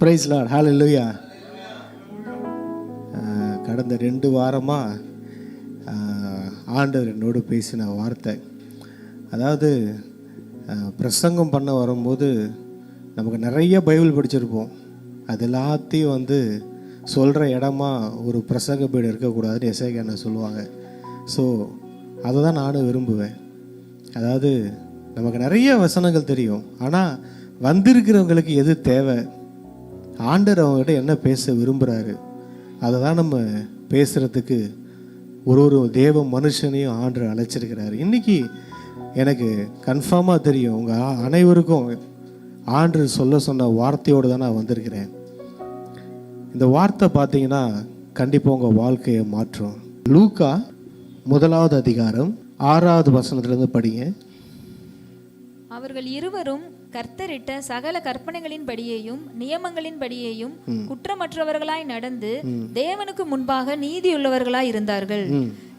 Price Lord, ஹல்லேலூயா. கடந்த 2 வாரமாக ஆண்டவர் என்னோடு பேசின வார்த்தை, அதாவது பிரசங்கம் பண்ண வரும்போது நமக்கு நிறைய பைபிள் படிச்சிருப்போம். அது எல்லாத்தையும் சொல்கிற இடமா ஒரு பிரசங்க பீடம் இருக்கக்கூடாதுன்னு எஸ்ஐக்கு என்ன சொல்லுவாங்க. ஸோ அதை தான் நானும் விரும்புவேன். அதாவது நமக்கு நிறைய வசனங்கள் தெரியும், ஆனால் வந்திருக்கிறவங்களுக்கு எது தேவை, ஆண்டவர் அவங்ககிட்ட என்ன பேச விரும்புகிறாரு, அதை தான் நம்ம பேசுகிறதுக்கு ஒரு தேவ மனுஷனையும் ஆண்டவர் அழைச்சிருக்கிறாரு. இன்றைக்கி எனக்கு கன்ஃபார்மாக தெரியும், உங்கள் அனைவருக்கும் ஆண்டவர் சொன்ன வார்த்தையோடு தான் நான் வந்திருக்கிறேன். இந்த வார்த்தை பார்த்தீங்கன்னா கண்டிப்பாக உங்கள் வாழ்க்கையை மாற்றும். லூக்கா 1வது அதிகாரம் 6வது வசனத்திலிருந்து படிங்க. அவர்கள் இருவரும் கர்த்தரிட்ட சகல கற்பனைகளின்படியேயும் நியமங்களின்படியேயும் குற்றமற்றவர்களாய் நடந்து தேவனுக்கு முன்பாக நீதியுள்ளவர்களாய் இருந்தார்கள்.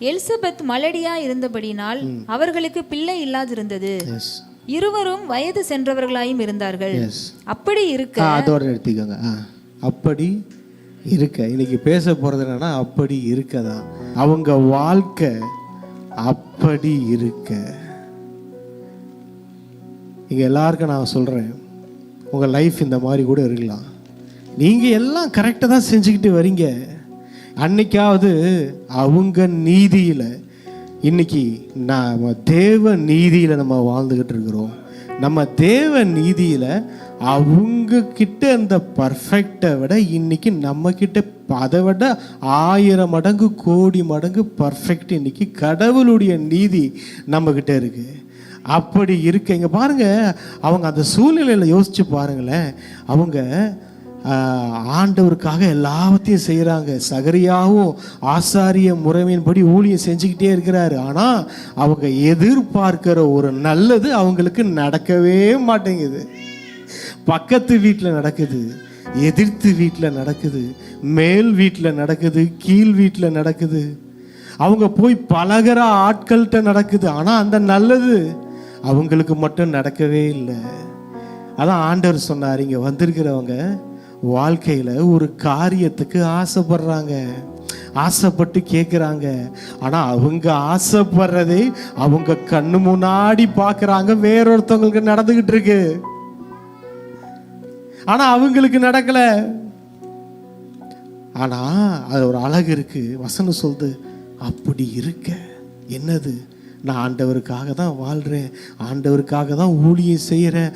எலிசபெத் மலடியாய் இருந்தபடினால் அவர்களுக்கு பிள்ளை இல்லாதிருந்தது. இருவரும் வயது சென்றவர்களாயும் இருந்தார்கள். அப்படி இருக்க, அதோட எடுத்துக்கோங்க. அப்படி இருக்க இன்னைக்கு பேச போறது என்னன்னா, அப்படி இருக்கதான் அவங்க வாழ்க்கை அப்படி இருக்க. இங்க எல்லாருக்கும் நான் சொல்றேன், உங்க லைஃப் இந்த மாதிரி கூட இருக்கலாம். நீங்க எல்லாம் கரெக்டாக தான் செஞ்சுக்கிட்டு வரீங்க. அன்னைக்காவது அவங்க நீதியில, இன்னைக்கு நம்ம தேவ நீதியில நம்ம வாழ்ந்துகிட்டு இருக்கிறோம். நம்ம தேவ நீதியில அவங்க கிட்ட அந்த பர்ஃபெக்டை விட இன்னைக்கு நம்ம கிட்ட அதை விட 1000 மடங்கு கோடி மடங்கு பர்ஃபெக்ட் இன்னைக்கு கடவுளுடைய நீதி நம்ம கிட்ட இருக்கு. அப்படி இருக்க இங்க பாருங்க, அவங்க அந்த சூழ்நிலையில யோசிச்சு பாருங்களேன். அவங்க ஆண்டவருக்காக எல்லாத்தையும் செய்கிறாங்க. சகரியாவும் ஆசாரிய முறைமையின்படி ஊழியம் செஞ்சுக்கிட்டே இருக்கிறாரு. ஆனால் அவங்க எதிர்பார்க்கிற ஒரு நல்லது அவங்களுக்கு நடக்கவே மாட்டேங்குது. பக்கத்து வீட்டில் நடக்குது, எதிர்த்து வீட்டில் நடக்குது, மேல் வீட்டில் நடக்குது, கீழ் வீட்டில் நடக்குது, அவங்க போய் பழகிற ஆட்கள்கிட்ட நடக்குது. ஆனால் அந்த நல்லது அவங்களுக்கு மட்டும் நடக்கவே இல்லை. அதான் ஆண்டவர் சொன்னார், இங்கே வந்திருக்கிறவங்க வாழ்க்கையில் ஒரு காரியத்துக்கு ஆசைப்படுறாங்க, ஆசைப்பட்டு கேட்குறாங்க. ஆனால் அவங்க ஆசைப்படுறதே அவங்க கண்ணு முன்னாடி பார்க்குறாங்க, வேறொருத்தவங்களுக்கு நடந்துக்கிட்டு இருக்கு. ஆனால் அவங்களுக்கு நடக்கல. ஆனால் அது ஒரு அழகு இருக்கு. வசனம் சொல்லுது, அப்படி இருக்க என்னது, நான் ஆண்டவருக்காக தான் வாழ்கிறேன், ஆண்டவருக்காக தான் ஊழியம் செய்கிறேன்.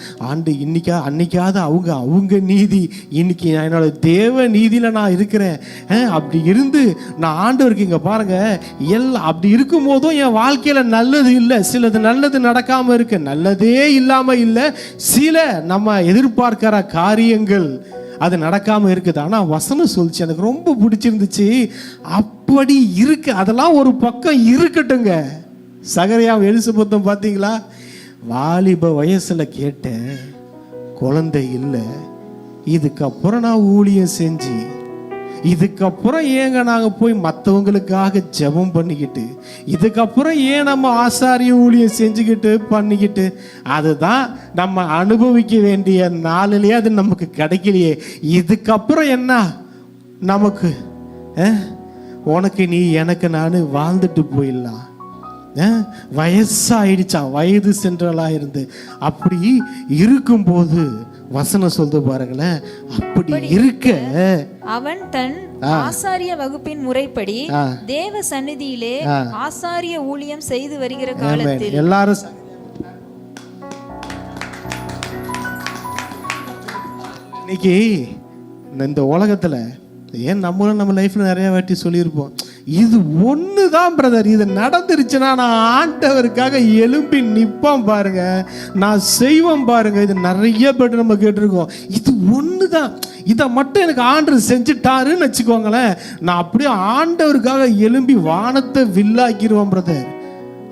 அன்னைக்காவது அவங்க நீதி, இன்னைக்கு என்னோட தேவ நீதியில் நான் இருக்கிறேன். அப்படி இருந்து நான் ஆண்டவருக்கு, இங்கே பாருங்க, எல்லாம் அப்படி இருக்கும் போதும் என் வாழ்க்கையில் நல்லது இல்லை, சிலது நல்லது நடக்காமல் இருக்கு, நல்லதே இல்லாமல் இல்லை, சில நம்ம எதிர்பார்க்கிற காரியங்கள் அது நடக்காமல் இருக்குது. ஆனால் வசனம் சொல்லிச்சு, எனக்கு ரொம்ப பிடிச்சிருந்துச்சு. அப்படி இருக்கு, அதெல்லாம் ஒரு பக்கம் இருக்கட்டுங்க. சகரியாவும் எலிசபெத்தும் பார்த்தீங்களா, வாலிப வயசுல கேட்டேன், குழந்தை இல்லை, இதுக்கப்புறம் நான் ஊழியம் செஞ்சு, இதுக்கப்புறம் ஏங்க நாங்கள் போய் மற்றவங்களுக்காக ஜெபம் பண்ணிக்கிட்டு, இதுக்கப்புறம் ஏன் நம்ம ஆசாரிய ஊழியம் செஞ்சுக்கிட்டு பண்ணிக்கிட்டு, அதுதான் நம்ம அனுபவிக்க வேண்டிய நாளிலேயே அது நமக்கு கிடைக்கலையே, இதுக்கப்புறம் என்ன நமக்கு, உனக்கு நீ எனக்கு நான் வாழ்ந்துட்டு போயிடலாம். வயசாயிடுச்சான், வயது சென்றலாக இருந்து. அப்படி இருக்கும்போது வசனம் சொல்லுது பாருங்களேன், அப்படி இருக்க அவன் தன் ஆசாரிய வகுப்பின் முறைப்படி தேவ சந்நிதியிலே ஆசாரிய ஊழியம் செய்து வருகிற காலத்தில், எல்லாரும் இன்னைக்கு இந்த உலகத்துல, ஏன் நம்மளும் நம்ம லைஃப்ல நிறைய வாட்டி சொல்லியிருப்போம், இது ஒன்று தான் பிரதர், இது நடந்துருச்சுன்னா நான் ஆண்டவருக்காக எழும்பி நிற்போம் பாருங்க, நான் செய்வோம் பாருங்க. இது நிறைய பேர் நம்ம கேட்டிருக்கோம். இது ஒன்று தான், இதை மட்டும் எனக்கு ஆண்டவர் செஞ்சுட்டாருன்னு வச்சுக்கோங்களேன், நான் அப்படியே ஆண்டவருக்காக எழும்பி வானத்தை வில்லாக்கிடுவோம் பிரதர்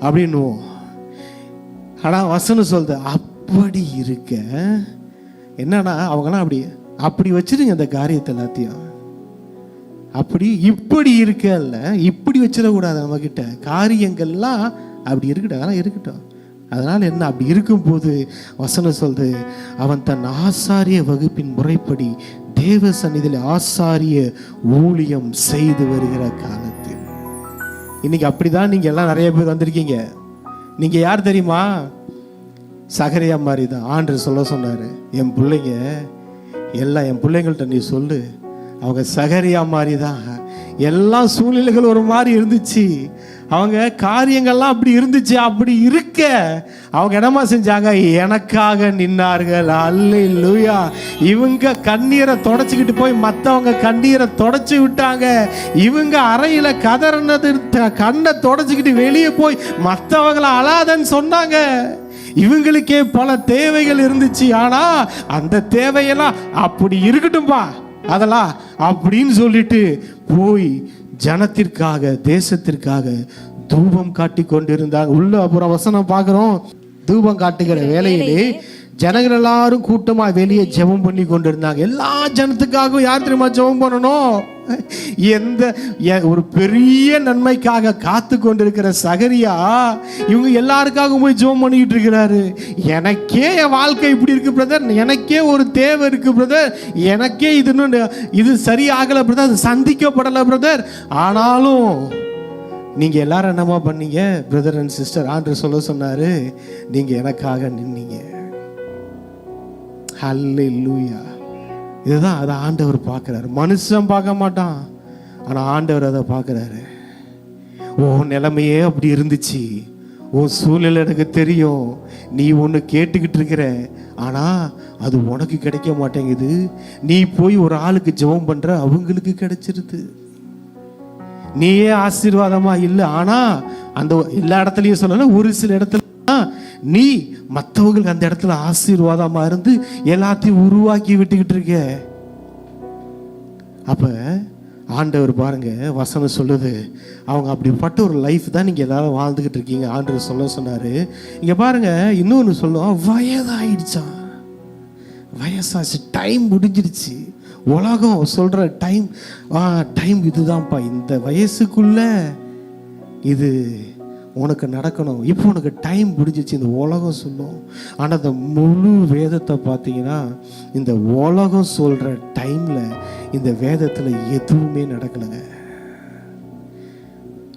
அப்படின்னுவோம். ஆனால் வசனம் சொல்லுது, அப்படி இருக்க என்னன்னா, அவங்களாம் அப்படி வச்சிருங்க அந்த காரியத்தை எல்லாத்தையும். அப்படி இப்படி இருக்கல, இப்படி வச்சிடக்கூடாது. நம்ம கிட்ட காரியங்கள்லாம் அப்படி இருக்கட்டும், அதெல்லாம் இருக்கட்டும். அதனால் என்ன, அப்படி இருக்கும்போது வசனம் சொல்லுது, அவன் தன் ஆசாரிய வகுப்பின் முறைப்படி தேவ சந்நிதியில் ஆசாரிய ஊழியம் செய்து வருகிற காலத்தில் இன்னைக்கு அப்படிதான் நீங்க எல்லாம் நிறைய பேர் வந்திருக்கீங்க. நீங்க யார் தெரியுமா? சகரியா மாதிரி தான். ஆண்டவர் சொல்ல சொன்னாரு, என் பிள்ளைங்க எல்லாம் என் பிள்ளைங்கள்ட்ட நீ சொல்லு, அவங்க சகரியா மாதிரி தான். எல்லா சூழ்நிலைகள் ஒரு மாதிரி இருந்துச்சு, அவங்க காரியங்கள்லாம் அப்படி இருந்துச்சு. அப்படி இருக்க அவங்க என்னமா செஞ்சாங்க? எனக்காக நின்னார்கள். அல்லேலூயா. இவங்க கண்ணீரை தொடச்சிக்கிட்டு போய் மற்றவங்க கண்ணீரை தொடச்சி விட்டாங்க. இவங்க அறையில கதறினது கண்ணை தொடச்சிக்கிட்டு வெளியே போய் மற்றவங்களை அழாதன்னு சொன்னாங்க. இவங்களுக்கே பல தேவைகள் இருந்துச்சு. ஆனா அந்த தேவையெல்லாம் அப்படி இருக்கட்டும்பா, அதெல்லாம் அப்படின்னு சொல்லிட்டு போய் ஜனத்திற்காக தேசத்திற்காக தூபம் காட்டி கொண்டிருந்தாங்க. உள்ள அப்புறம் வசனம் பார்க்கிறோம், தூபம் காட்டுகிற வேலையிலே ஜனங்கள் எல்லாரும் கூட்டமா வெளியே ஜெபம் பண்ணி கொண்டிருந்தாங்க. எல்லா ஜனத்துக்காகவும் யார் தெரியுமா ஜெபம் பண்ணணும்? ஒரு பெரிய நன்மைக்காக காத்து கொண்டிருக்கிற சகரியா இவங்க எல்லாருக்காகவும் போய் ஜெபம் பண்ணிட்டு இருக்கிறாரு. எனக்கே என் வாழ்க்கை இப்படி இருக்கு பிரதர், எனக்கே ஒரு தேவை இருக்கு பிரதர், எனக்கே இது சரியாகல பிரதர், அது சந்திக்கப்படலை பிரதர். ஆனாலும் நீங்க எல்லாரும் என்னமா பண்ணீங்க பிரதர் அண்ட் சிஸ்டர்? ஆண்டவர் சொல்ல சொன்னாரு, நீங்க எனக்காக நின்னீங்க. ஹல்லேலூயா. இதுதான் அதை ஆண்டவர் பார்க்கிறாரு. மனுஷன் பார்க்க மாட்டான், ஆனா ஆண்டவர் அதை பார்க்கிறாரு. உன் நிலைமையே அப்படி இருந்துச்சு, உன் சூழ்நிலை எனக்கு தெரியும், நீ ஒன்று கேட்டுக்கிட்டு இருக்கிற, ஆனா அது உனக்கு கிடைக்க மாட்டேங்குது. நீ போய் ஒரு ஆளுக்கு ஜெபம் பண்ற, அவங்களுக்கு கிடைச்சிருது. நீயே ஆசீர்வாதமா இல்லை, ஆனா அந்த எல்லா இடத்துலயும் சொல்லல, ஒரு சில இடத்துல நீ மற்றவங்களுக்கு அந்த இடத்துல ஆசீர்வாதமா இருந்து எல்லாத்தையும் உருவாக்கி விட்டுக்கிட்டு இருக்க. அப்ப ஆண்டவர் பாருங்க, வசனம் சொல்லுது, அவங்க அப்படிப்பட்ட ஒரு லைஃப் தான் நீங்க எல்லாரும் வாழ்ந்துகிட்டு இருக்கீங்க. ஆண்டவர் சொல்ல சொன்னாரு, இங்க பாருங்க இன்னொன்னு சொல்லுவோம், வயதாயிடுச்சான், வயசாச்சு, டைம் முடிஞ்சிருச்சு. உலகம் சொல்ற டைம் இதுதான்ப்பா, இந்த வயசுக்குள்ள இது உனக்கு நடக்கணும், இப்போ உனக்கு டைம் முடிஞ்சிச்சு, இந்த உலகம் சொல்லும். ஆனால் அந்த முழு வேதத்தை பார்த்தீங்கன்னா இந்த உலகம் சொல்கிற டைமில் இந்த வேதத்தில் எதுவுமே நடக்கலைங்க.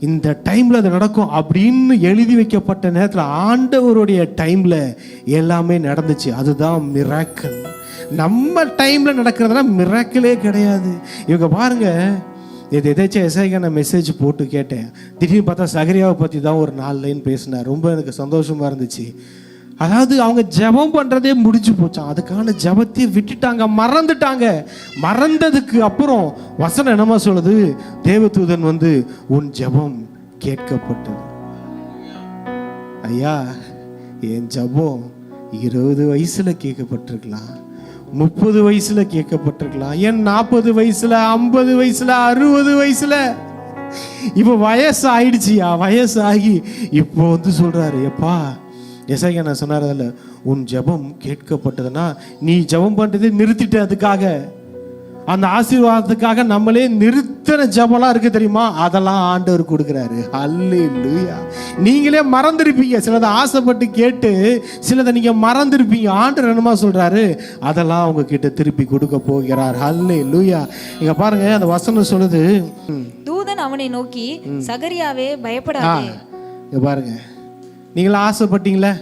இந்த டைமில் அது நடக்கும் அப்படின்னு எழுதி வைக்கப்பட்ட நேரத்தில் ஆண்டவருடைய டைமில் எல்லாமே நடந்துச்சு. அதுதான் மிராக்கிள். நம்ம டைமில் நடக்கிறதுனா மிராக்கிளே கிடையாது. இவங்க பாருங்க, இது எதாச்சும் எஸ்ஐக்கு நான் மெசேஜ் போட்டு கேட்டேன், திடீர்னு பார்த்தா சகரியாவை பற்றி தான் ஒரு 4 லைன் பேசினார். ரொம்ப எனக்கு சந்தோஷமாக இருந்துச்சு. அதாவது அவங்க ஜெபம் பண்ணுறதே முடிஞ்சு போச்சான், அதுக்கான ஜெபத்தையே விட்டுட்டாங்க, மறந்துட்டாங்க. மறந்ததுக்கு அப்புறம் வசனம் என்னமா சொல்லுது? தேவதூதன் வந்து உன் ஜெபம் கேட்கப்பட்டது. ஐயா, என் ஜெபம் 20 வயசுல கேட்கப்பட்டிருக்கலாம், 30 வயசுல கேட்கப்பட்டிருக்கலாம், ஏன் 40 வயசுல, 50 வயசுல, 60 வயசுல. இப்போ வயசு ஆயிடுச்சியா, வயசாகி இப்போ வந்து சொல்றாரு, எப்பா எசையா நான் சொன்னார்ல, உன் ஜெபம் கேட்கப்பட்டதுன்னா நீ ஜெபம் பண்றதை நிறுத்திட்டு அதுக்காக அந்த ஆசீர்வாதத்துக்காக நம்மளே நிறுத்தின ஜெபம்லாம் இருக்கு தெரியுமா, அதெல்லாம் ஆண்டவர் கொடுக்குறாரு. அல்லேலூயா. நீங்களே மறந்துருப்பீங்க, சிலதை ஆசைப்பட்டு கேட்டு சிலதை நீங்க மறந்துருப்பீங்க. ஆண்டவர் என்னமா சொல்றாரு, அதெல்லாம் அவங்க கிட்ட திருப்பி கொடுக்க போகிறார். அல்லேலூயா. இங்க பாருங்க, அந்த வசனம் சொல்லுது, தூதன் அவனை நோக்கி, சகரியாவே பயப்படாதே. இங்க பாருங்க, நீங்களாம் ஆசைப்பட்டீங்களே,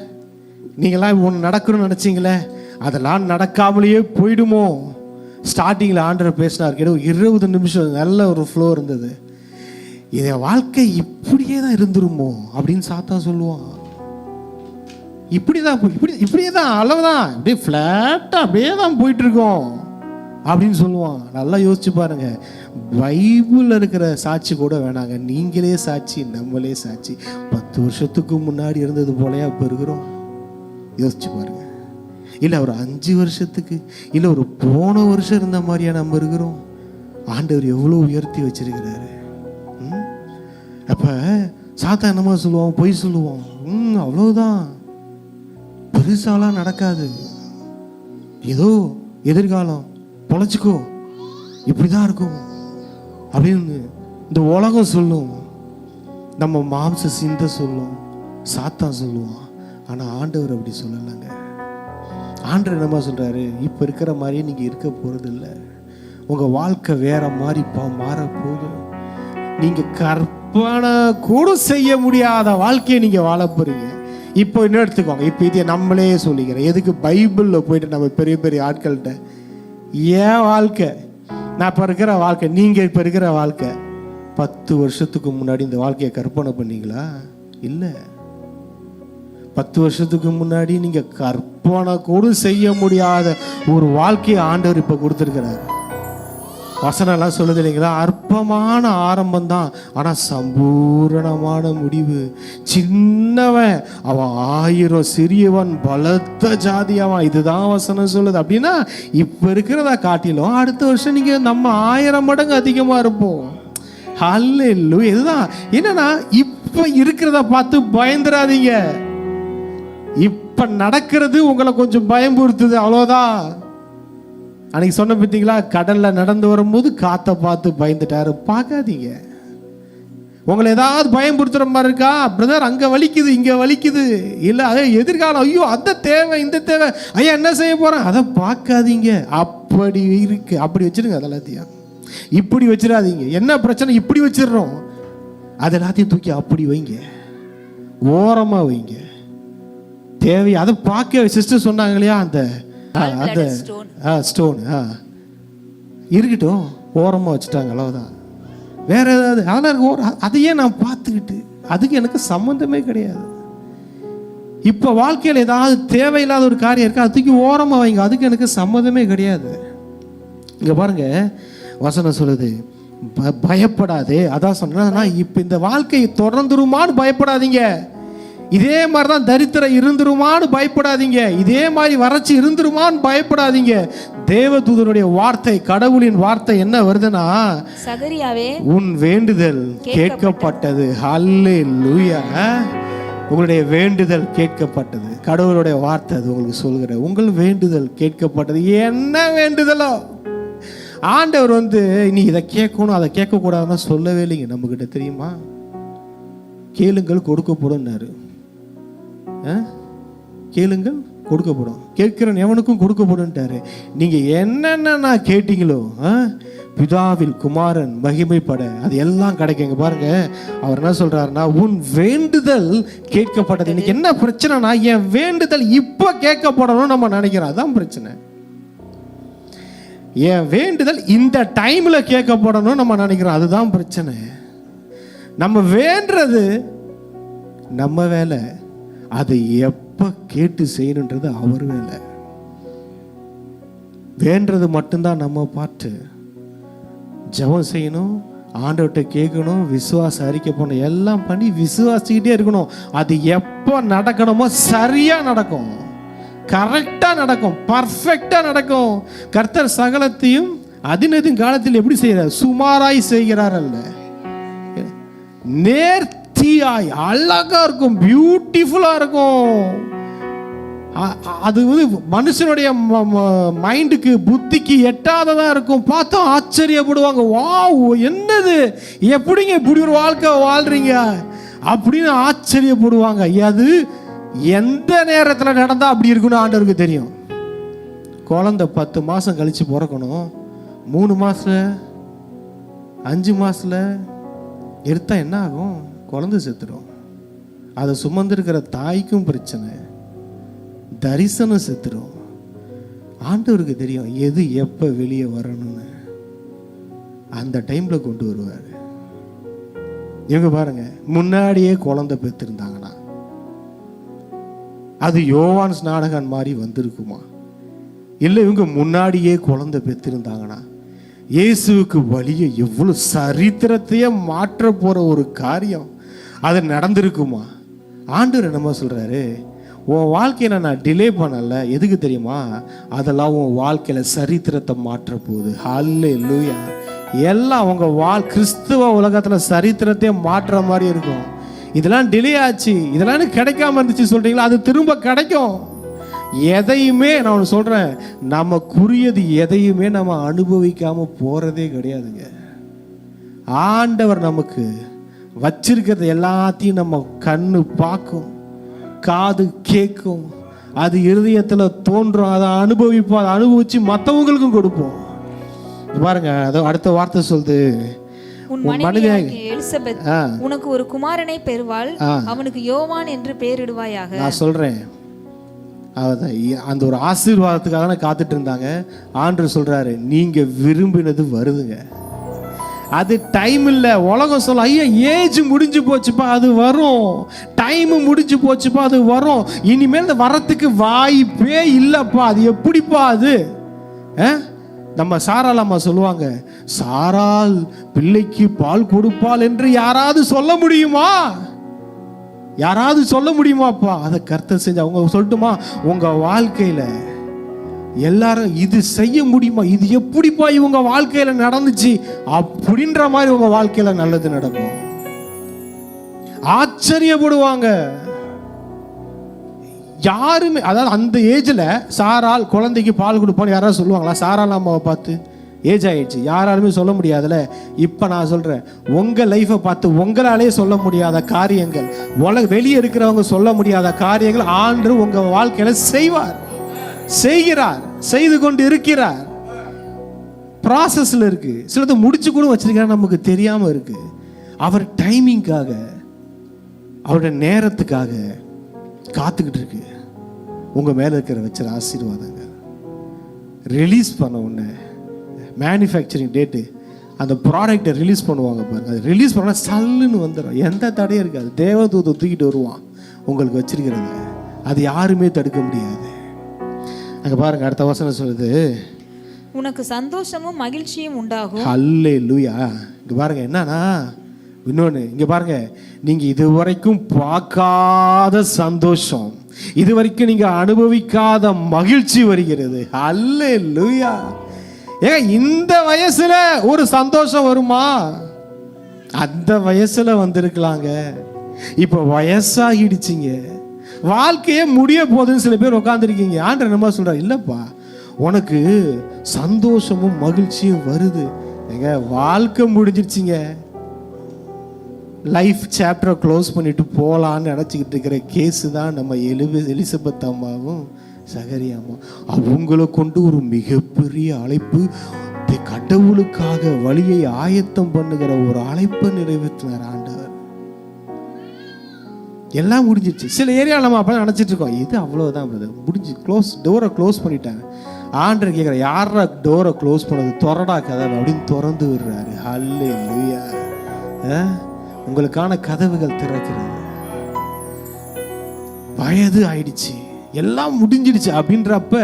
நீங்களாம் ஒன்று நடக்கணும்னு நினைச்சீங்களே, அதெல்லாம் நடக்காமலேயே போயிடுமோ. ஸ்டார்டிங்கில் ஆண்டவர் பேசினார், 20 நிமிஷம் நல்ல ஒரு ஃப்ளோ இருந்தது. இதை வாழ்க்கை இப்படியே தான் இருந்துருமோ அப்படின்னு சாத்தான் சொல்லுவான். இப்படியே தான் அளவுதான், அப்படியே ஃப்ளாட்டாக அப்படியே தான் போயிட்டு இருக்கோம் அப்படின்னு சொல்லுவான். நல்லா யோசிச்சு பாருங்க, பைபிளில் இருக்கிற சாட்சி கூட வேணாங்க, நீங்களே சாட்சி, நம்மளே சாட்சி. 10 வருஷத்துக்கு முன்னாடி இருந்தது போலயா இப்போ இருக்கிறோம்? யோசிச்சு பாருங்க. இல்லை ஒரு 5 வருஷத்துக்கு, இல்லை ஒரு போன வருஷம் இருந்த மாதிரியா நம்ம இருக்கிறோம்? ஆண்டவர் எவ்வளோ உயர்த்தி வச்சிருக்கிறாரு. அப்ப சாத்தா என்னமா சொல்லுவோம்? பொய் சொல்லுவோம். அவ்வளவுதான், பெருசாலாம் நடக்காது, ஏதோ எதிர்காலம் பொழைச்சிக்கோ, இப்படிதான் இருக்கும் அப்படின்னு இந்த உலகம் சொல்லும், நம்ம மாம்ச சிந்த சொல்லும், சாத்தான் சொல்லுவான். ஆனா ஆண்டவர் அப்படி சொல்லலைங்க. ஆண்டவர் என்னமா சொல்றாரு, இப்ப இருக்கிற மாதிரியே நீங்க இருக்க போறது இல்லை, உங்கள் வாழ்க்கை வேற மாதிரி மாறப்போகுது. நீங்கள் கற்பனை கூட செய்ய முடியாத வாழ்க்கையை நீங்கள் வாழ போகிறீங்க. இப்போ என்ன எடுத்துக்கோங்க, இப்போ இதை நம்மளே சொல்லிக்கிறேன். எதுக்கு பைபிளில் போயிட்டு நம்ம பெரிய பெரிய ஆட்கள்கிட்ட ஏன் வாழ்க்கை, நான் இப்போ இருக்கிற வாழ்க்கை, நீங்கள் இப்போ இருக்கிற வாழ்க்கை 10 வருஷத்துக்கு முன்னாடி இந்த வாழ்க்கையை கற்பனை பண்ணீங்களா? இல்லை. 10 வருஷத்துக்கு முன்னாடி நீங்கள் கற்பனை கூட செய்ய முடியாத ஒரு வாழ்க்கையை ஆண்டவர் இப்போ கொடுத்துருக்கிறார். வசனம்லாம் சொல்லுது இல்லைங்களா, அற்பமான ஆரம்பம் தான், ஆனால் சம்பூரணமான முடிவு. சின்னவன் அவன் 1000, சிறியவன் பலத்த ஜாதியாவான். இதுதான் வசனம் சொல்லுது. அப்படின்னா இப்போ இருக்கிறத காட்டிலும் அடுத்த வருஷம் நீங்கள் நம்ம 1000 மடங்கு அதிகமாக இருப்போம். ஹல்லேலூயா. இதுதான் என்னன்னா, இப்போ இருக்கிறத பார்த்து பயந்துடாதீங்க. இப்போ நடக்கிறது உங்களை கொஞ்சம் பயம்புறுத்துது, அவ்வளோதான். அன்னைக்கு சொன்ன பார்த்தீங்களா, கடலில் நடந்து வரும்போது காற்றை பார்த்து பயந்துட்டாரு. பார்க்காதீங்க. உங்களை ஏதாவது பயம்படுத்துகிற மாதிரி இருக்கா, பிரதர் அங்கே வலிக்குது இங்கே வலிக்குது, இல்லை அதே எதிர்காலம், ஐயோ அந்த தேவை இந்த தேவை, ஐயா என்ன செய்ய போகிறேன், அதை பார்க்காதீங்க. அப்படி இருக்கு, அப்படி வச்சிருங்க. அது எல்லாத்தையும் இப்படி வச்சிடாதீங்க. என்ன பிரச்சனை, இப்படி வச்சிடுறோம், அது எல்லாத்தையும் தூக்கி அப்படி வைங்க, ஓரமாக வைங்க. தேவை அதை பார்க்க. சிஸ்டர் சொன்னாங்க இல்லையா, அந்த அந்த ஸ்டோன் இருக்கட்டும், ஓரமாக வச்சுட்டாங்க, அவ்வளோதான். வேற ஏதாவது அதெல்லாம் அதையே நான் பார்த்துக்கிட்டு அதுக்கு எனக்கு சம்மந்தமே கிடையாது. இப்போ வாழ்க்கையில் ஏதாவது தேவையில்லாத ஒரு காரியம் இருக்கு, அதுக்கு ஓரமாக வைங்க, அதுக்கு எனக்கு சம்மந்தமே கிடையாது. இங்கே பாருங்க, வசனம் சொல்லுது பயப்படாதே. அதான் சொன்னா, இப்போ இந்த வாழ்க்கை தொடர்ந்துருமான்னு பயப்படாதீங்க. இதே மாதிரி தான் தரித்திரம் இருந்துருமான்னு பயப்படாதீங்க. இதே மாதிரி வறட்சி இருந்துருமான்னு பயப்படாதீங்க. தேவதூதனுடைய வார்த்தை, கடவுளின் வார்த்தை என்ன வருதுன்னா, சகரியாவே உன் வேண்டுதல் கேட்கப்பட்டது. ஹல்லேலூயா. உங்களுடைய வேண்டுதல் கேட்கப்பட்டது. கடவுளுடைய வார்த்தை அது உங்களுக்கு சொல்கிற, உங்கள் வேண்டுதல் கேட்கப்பட்டது. என்ன வேண்டுதலோ ஆண்டவர் நீ இதை கேட்கணும் அதை கேட்கக்கூடாதுன்னா சொல்லவே இல்லைங்க. நம்மக்கிட்ட தெரியுமா, கேளுங்கள் கொடுக்கப்படும். கேளுங்கள் கொடுக்கப்படும், கேட்கிறன் எவனுக்கும் கொடுக்கப்படும்ட்டாரு. நீங்க என்னென்ன கேட்டீங்களோ பிதாவில் குமாரன் மகிமைப்பட அது எல்லாம் கிடைக்குங்க. பாருங்க, அவர் என்ன சொல்றாருன்னா, உன் வேண்டுதல் கேட்கப்பட்டது. இன்னைக்கு என்ன பிரச்சனைனா, என் வேண்டுதல் இப்ப கேட்கப்படணும் நம்ம நினைக்கிறோம், அதான் பிரச்சனை. என் வேண்டுதல் இந்த டைம்ல கேட்கப்படணும் நம்ம நினைக்கிறோம், அதுதான் பிரச்சனை. நம்ம வேண்டுறது நம்ம வேலை, அதை எப்ப கேட்டு செய்யணுன்றது அவர் வேலை. வேண்டது மட்டும்தான் நம்ம பாட்டு. ஜெபம் செய்யணும், ஆண்டவர்கிட்ட கேட்கணும், விசுவாச அறிக்கை பண்ணணும், எல்லாம் பண்ணி விசுவாசிக்கிட்டே இருக்கணும். அது எப்போ நடக்கணுமோ சரியா நடக்கும், கரெக்டா நடக்கும், பர்ஃபெக்டா நடக்கும். கர்த்தர் சகலத்தையும் அதினதின் காலத்தில் எப்படி செய்யறார், சுமாராய் செய்கிறார் அல்ல, நேர்த்தியாய் அழகா இருக்கும், பியூட்டிஃபுல்லா இருக்கும். அது மனுஷனுடைய மைண்டுக்கு புத்திக்கு எட்டாததா இருக்கும். பார்த்தா ஆச்சரியப்படுவாங்க, வாவ் என்னது, எப்படிங்க இப்படி ஒரு வாழ்க்கை வாழ்றீங்க அப்படின்னு ஆச்சரியப்படுவாங்க. அது எந்த நேரத்தில் நடந்தா அப்படி இருக்குன்னு ஆண்டவருக்கு தெரியும். குழந்தை 10 மாசம் கழிச்சு பிறக்கணும், 3 மாசத்துல 5 மாசத்துல எடுத்தா என்ன ஆகும், குழந்தை செத்துடும். அதை சுமந்திருக்கிற தாய்க்கும் பிரச்சனை, தரிசனம் செத்துடும். ஆண்டவருக்கு தெரியும் எது எப்ப வெளியே வரணும்னு, அந்த டைம்ல கொண்டு வருவார். இவங்க பாருங்க, முன்னாடியே குழந்தை பெற்றிருந்தாங்கன்னா அது யோவான் ஸ்நானகன் மாதிரி வந்திருக்குமா? இல்லை இவங்க முன்னாடியே குழந்தை பெற்றிருந்தாங்கன்னா இயேசுவுக்கு வழியை எவ்வளவு சரித்திரத்தையே மாற்ற போற ஒரு காரியம் அது நடந்திருக்குமா? ஆண்டவர் என்னமா சொல்றாரு, உன் வாழ்க்கையில நான் டிலே பண்ணல, எதுக்கு தெரியுமா, அதெல்லாம் உன் வாழ்க்கையில சரித்திரத்தை மாற்ற போகுது. ஹல்லேலூயா. எல்லாம் உங்க கிறிஸ்துவ உலகத்துல சரித்திரத்தையே மாற்ற மாதிரி இருக்கும். இதெல்லாம் டிலே ஆச்சு, இதெல்லாம் கிடைக்காம இருந்துச்சு சொல்றீங்களா, அது திரும்ப கிடைக்கும். எதையுமே நான் சொல்றேன், நமக்குரியது எதையுமே நம்ம அனுபவிக்காம போறதே கிடையாதுங்க. ஆண்டவர் நமக்கு வச்சிருக்கிறது எல்லாத்தையும் நம்ம கண்ணு பார்க்கும், காது கேட்கும், அது இருதயத்தில் தோன்றும், அதை அனுபவிப்போம், அதை அனுபவிச்சு மற்றவங்களுக்கும் கொடுப்போம். பாருங்க, அதோ அடுத்த வார்த்தை சொல்லுது, உன் மனைவியாகிய எலிசபெத் உனக்கு ஒரு குமாரனை பெறுவாள், அவனுக்கு யோவான் என்று பெயரிடுவாயாக. நான் சொல்றேன், அந்த ஒரு ஆசீர்வாதத்துக்காக தான் காத்துட்டு இருந்தாங்க. ஆண்டவர் சொல்றாரு, நீங்க விரும்பினது வருதுங்க. அது டைம் இல்லை. உலகம் சொல்ல, ஐயா ஏஜ் முடிஞ்சு போச்சுப்பா, அது வரும். டைம் முடிஞ்சு போச்சுப்பா, அது வரும். இனிமேல் வரத்துக்கு வாய்ப்பே இல்லைப்பா, அது எப்படிப்பா அது? நம்ம சாரால் அம்மா சொல்லுவாங்க, சாரால் பிள்ளைக்கு பால் கொடுப்பாள் என்று யாராவது சொல்ல முடியுமா? யாராவது சொல்ல முடியுமாப்பா? அதை கர்த்தர் செஞ்சு அவங்க சொல்லட்டுமா? உங்க வாழ்க்கையில எல்லாரும் இது செய்ய முடியுமா? இது எப்படிப்பா இவங்க வாழ்க்கையில நடந்துச்சு அப்படின்ற மாதிரி உங்க வாழ்க்கையில நல்லது நடக்கும். ஆச்சரியப்படுவாங்க யாருமே. அதாவது அந்த ஏஜ்ல சாரால் குழந்தைக்கு பால் கொடுப்பான்னு யாராவது சொல்லுவாங்களா? சாரால் அம்மாவை பார்த்து ஏஜ் ஆயிடுச்சு யாராலுமே சொல்ல முடியாதுல்ல. இப்ப நான் சொல்றேன், உங்க லைஃபை பார்த்து உங்களாலே சொல்ல முடியாத காரியங்கள், வெளியே இருக்கிறவங்க சொல்ல முடியாத காரியங்கள் ஆண்டவர் உங்க வாழ்க்கையில செய்வார், செய்கிறார், செய்து கொண்டு இருக்கிறார். ப்ராசஸ்ல இருக்கு. சிலது முடிச்சு கூட வச்சிருக்காரு, நமக்கு தெரியாம இருக்கு. அவர் டைமிங்காக, அவருடைய நேரத்துக்காக காத்துக்கிட்டு இருக்கு. உங்க மேல இருக்கிற வச்சிர ஆசீர்வாதங்க ரிலீஸ் பண்ண உடனே மேனுஃபேக்சரிங் டேட்டு அந்த ப்ராடக்டை ரிலீஸ் பண்ணுவாங்க பாருங்க. அது ரிலீஸ் பண்ண சல்லுன்னு வந்துடும், எந்த தடையும் இருக்காது. தேவதூதை தூக்கிட்டு வருவான் உங்களுக்கு வச்சிருக்கிறது, அது யாருமே தடுக்க முடியாது. அங்க பாருங்க, அடுத்த வசனம் சொல்லுது, உனக்கு சந்தோஷமும் மகிழ்ச்சியும் உண்டாகும். அல்லேலூயா. இங்க பாருங்க என்னன்னா, இன்னொன்னு இங்க பாருங்க, நீங்க இதுவரைக்கும் பார்க்காத சந்தோஷம், இதுவரைக்கும் நீங்க அனுபவிக்காத மகிழ்ச்சி வருகிறது. அல்லேலூயா. ஏன் இந்த வயசுல ஒரு சந்தோஷம் வருமா? அந்த வயசுல வந்திருக்கலாங்க. இப்ப வயசாகிடுச்சிங்க, வாழ்க்கையே முடிய போகுதுன்னு சில பேர் உட்காந்துருக்கீங்க. ஆண்டவர் என்ன சொல்றாரு? இல்லப்பா, உனக்கு சந்தோஷமும் மகிழ்ச்சியும் வருது. எங்க வாழ்க்கை முடிஞ்சிருச்சிங்க, லைஃப் சாப்டரை க்ளோஸ் பண்ணிட்டு போகலான்னு நினச்சிக்கிட்டு இருக்கிற கேஸு தான் நம்ம எலிசபெத் அம்மாவும் சகரியா அம்மா. அவங்கள கொண்டு ஒரு மிகப்பெரிய அழைப்பு, கடவுளுக்காக வழியை ஆயத்தம் பண்ணுகிற ஒரு அழைப்பை நிறைவேற்றினார் ஆண்டவர். எல்லாம் முடிஞ்சிருச்சு. சில ஏரியாவில் நம்ம அப்போ நினச்சிட்டு இருக்கோம், இது அவ்வளோதான் முடிஞ்சு, க்ளோஸ், டோரை க்ளோஸ் பண்ணிட்டாங்க. ஆண்டவர் கேட்குற, யாரா டோரை க்ளோஸ் பண்ணது? திறடா கதவை அப்படின்னு திறந்து விடுறாரு. அல்லேலூயா. உங்களுக்கான கதவுகள் திறக்கிறது. வயது ஆயிடுச்சு, எல்லாம் முடிஞ்சிடுச்சு அப்படின்றப்ப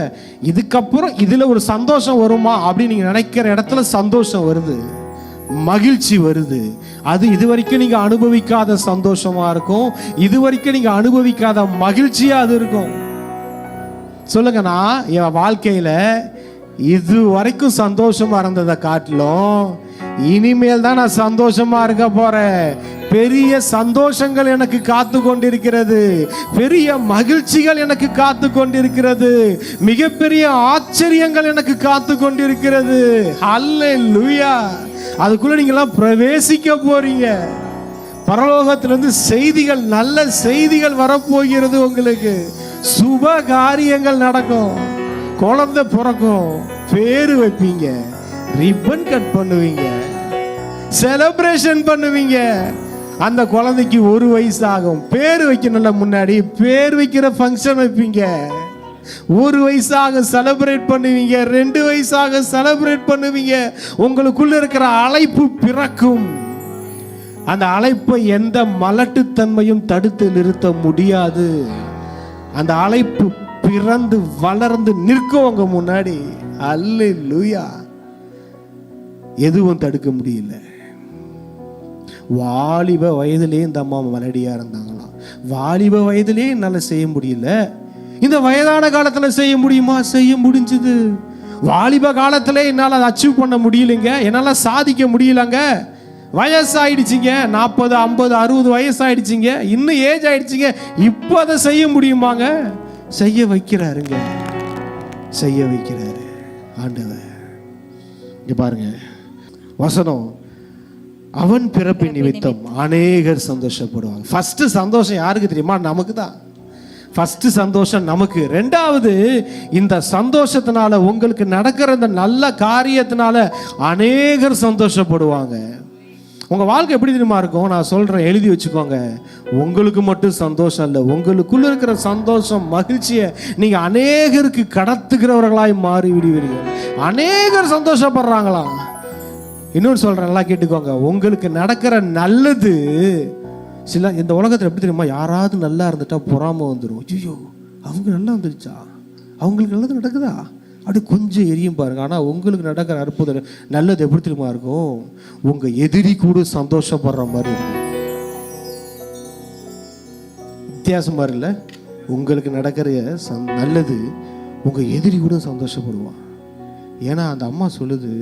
இதுக்கப்புறம் இதுல ஒரு சந்தோஷம் வருமா அப்படின்னு நீங்க நினைக்கிற இடத்துல சந்தோஷம் வருது, மகிழ்ச்சி வருது. அது இதுவரைக்கும் நீங்க அனுபவிக்காத சந்தோஷமா இருக்கும், இதுவரைக்கும் நீங்க அனுபவிக்காத மகிழ்ச்சியா அது இருக்கும். சொல்லுங்க, நான் என் வாழ்க்கையில இது வரைக்கும் சந்தோஷமா இருந்ததை காட்டிலும் இனிமேல் தான் நான் சந்தோஷமா இருக்க போறேன். பெரிய சந்தோஷங்கள் எனக்கு காத்து கொண்டிருக்கிறது, பெரிய மகிழ்ச்சிகள் எனக்கு காத்து கொண்டிருக்கிறது, மிகப்பெரிய ஆச்சரியங்கள் எனக்கு காத்து கொண்டிருக்கிறது. அல்லேலூயா. அதுக்குள்ள நீங்களாம் பிரவேசிக்க போறீங்க. பரலோகத்திலிருந்து செய்திகள், நல்ல செய்திகள் வரப்போகிறது. உங்களுக்கு சுப காரியங்கள் நடக்கும், குழந்தை பிறக்கும், பேரு வைப்பீங்க, ரிப்பன் கட் பண்ணுவீங்க, செலிப்ரேஷன் பண்ணுவீங்க. அந்த குழந்தைக்கு 1 வயசு ஆகும், பேர் வைக்கணும்ல, முன்னாடி பேர் வைக்கிற ஃபங்க்ஷன் வைப்பீங்க. 1 வயசாக செலிப்ரேட் பண்ணுவீங்க, 2 வயசாக செலிப்ரேட் பண்ணுவீங்க. உங்களுக்குள்ள இருக்கிற அழைப்பு பிறக்கும். அந்த அழைப்பை எந்த மலட்டுத்தன்மையும் தடுத்து நிறுத்த முடியாது. அந்த அழைப்பு பிறந்து வளர்ந்து நிற்கும் உங்க முன்னாடி. அல்லேலூயா. எதுவும் தடுக்க முடியல. வாலிப வயதிலே இந்த அம்மா மலடியா இருந்தாங்களாம். வாலிப வயதிலே என்னால செய்ய முடியல, இந்த வயதான காலத்துல செய்ய முடியுமா? செய்ய முடிஞ்சது. வாலிப காலத்துல என்னால அதை அச்சீவ் பண்ண முடியலைங்க, என்னால சாதிக்க முடியலங்க. வயசாயிடுச்சிங்க, 40, 50, 60 வயசாயிடுச்சிங்க, இன்னும் ஏஜ் ஆயிடுச்சிங்க. இப்போ அதை செய்ய முடியுமாங்க? செய்ய வைக்கிறாருங்க, செய்ய வைக்கிறாரு ஆண்டவர். இங்க பாருங்க வசனம், அவன் பிறப்பின் நிமித்தம் அநேகர் சந்தோஷப்படுவாங்க. ஃபர்ஸ்ட் சந்தோஷம் யாருக்கு தெரியுமா? நமக்கு தான். ஃபர்ஸ்ட் சந்தோஷம் நமக்கு. ரெண்டாவது, இந்த சந்தோஷத்தினால உங்களுக்கு நடக்கிற இந்த நல்ல காரியத்தினால அநேகர் சந்தோஷப்படுவாங்க. உங்க வாழ்க்கை எப்படி தெரியுமா இருக்கும்? நான் சொல்றேன், எழுதி வச்சுக்கோங்க. உங்களுக்கு மட்டும் சந்தோஷம் இல்லை, உங்களுக்குள்ள இருக்கிற சந்தோஷம், மகிழ்ச்சியை நீங்க அநேகருக்கு கடத்துகிறவர்களாய் மாறி விடுவீர்கள். அநேகர் சந்தோஷப்படுறாங்களாம். இன்னொன்று சொல்றேன், நல்லா கேட்டுக்கோங்க. உங்களுக்கு நடக்கிற நல்லது சில இந்த உலகத்தில் எப்படி தெரியுமா? யாராவது நல்லா இருந்துட்டா பொறாம வந்துடும். ஐயோ, அவங்க நல்லா வந்துருச்சா, அவங்களுக்கு நல்லது நடக்குதா, அப்படி கொஞ்சம் எரியும் பாருங்க. ஆனால் உங்களுக்கு நடக்கிற அற்புதம் நல்லது எப்படி தெரியுமா இருக்கும்? உங்க எதிரி கூட சந்தோஷப்படுற மாதிரி இருக்கும். வித்தியாசமா இல்லை? உங்களுக்கு நடக்கிற நல்லது உங்க எதிரி கூட சந்தோஷப்படுவான். ஏன்னா அந்த அம்மா சொல்லுது,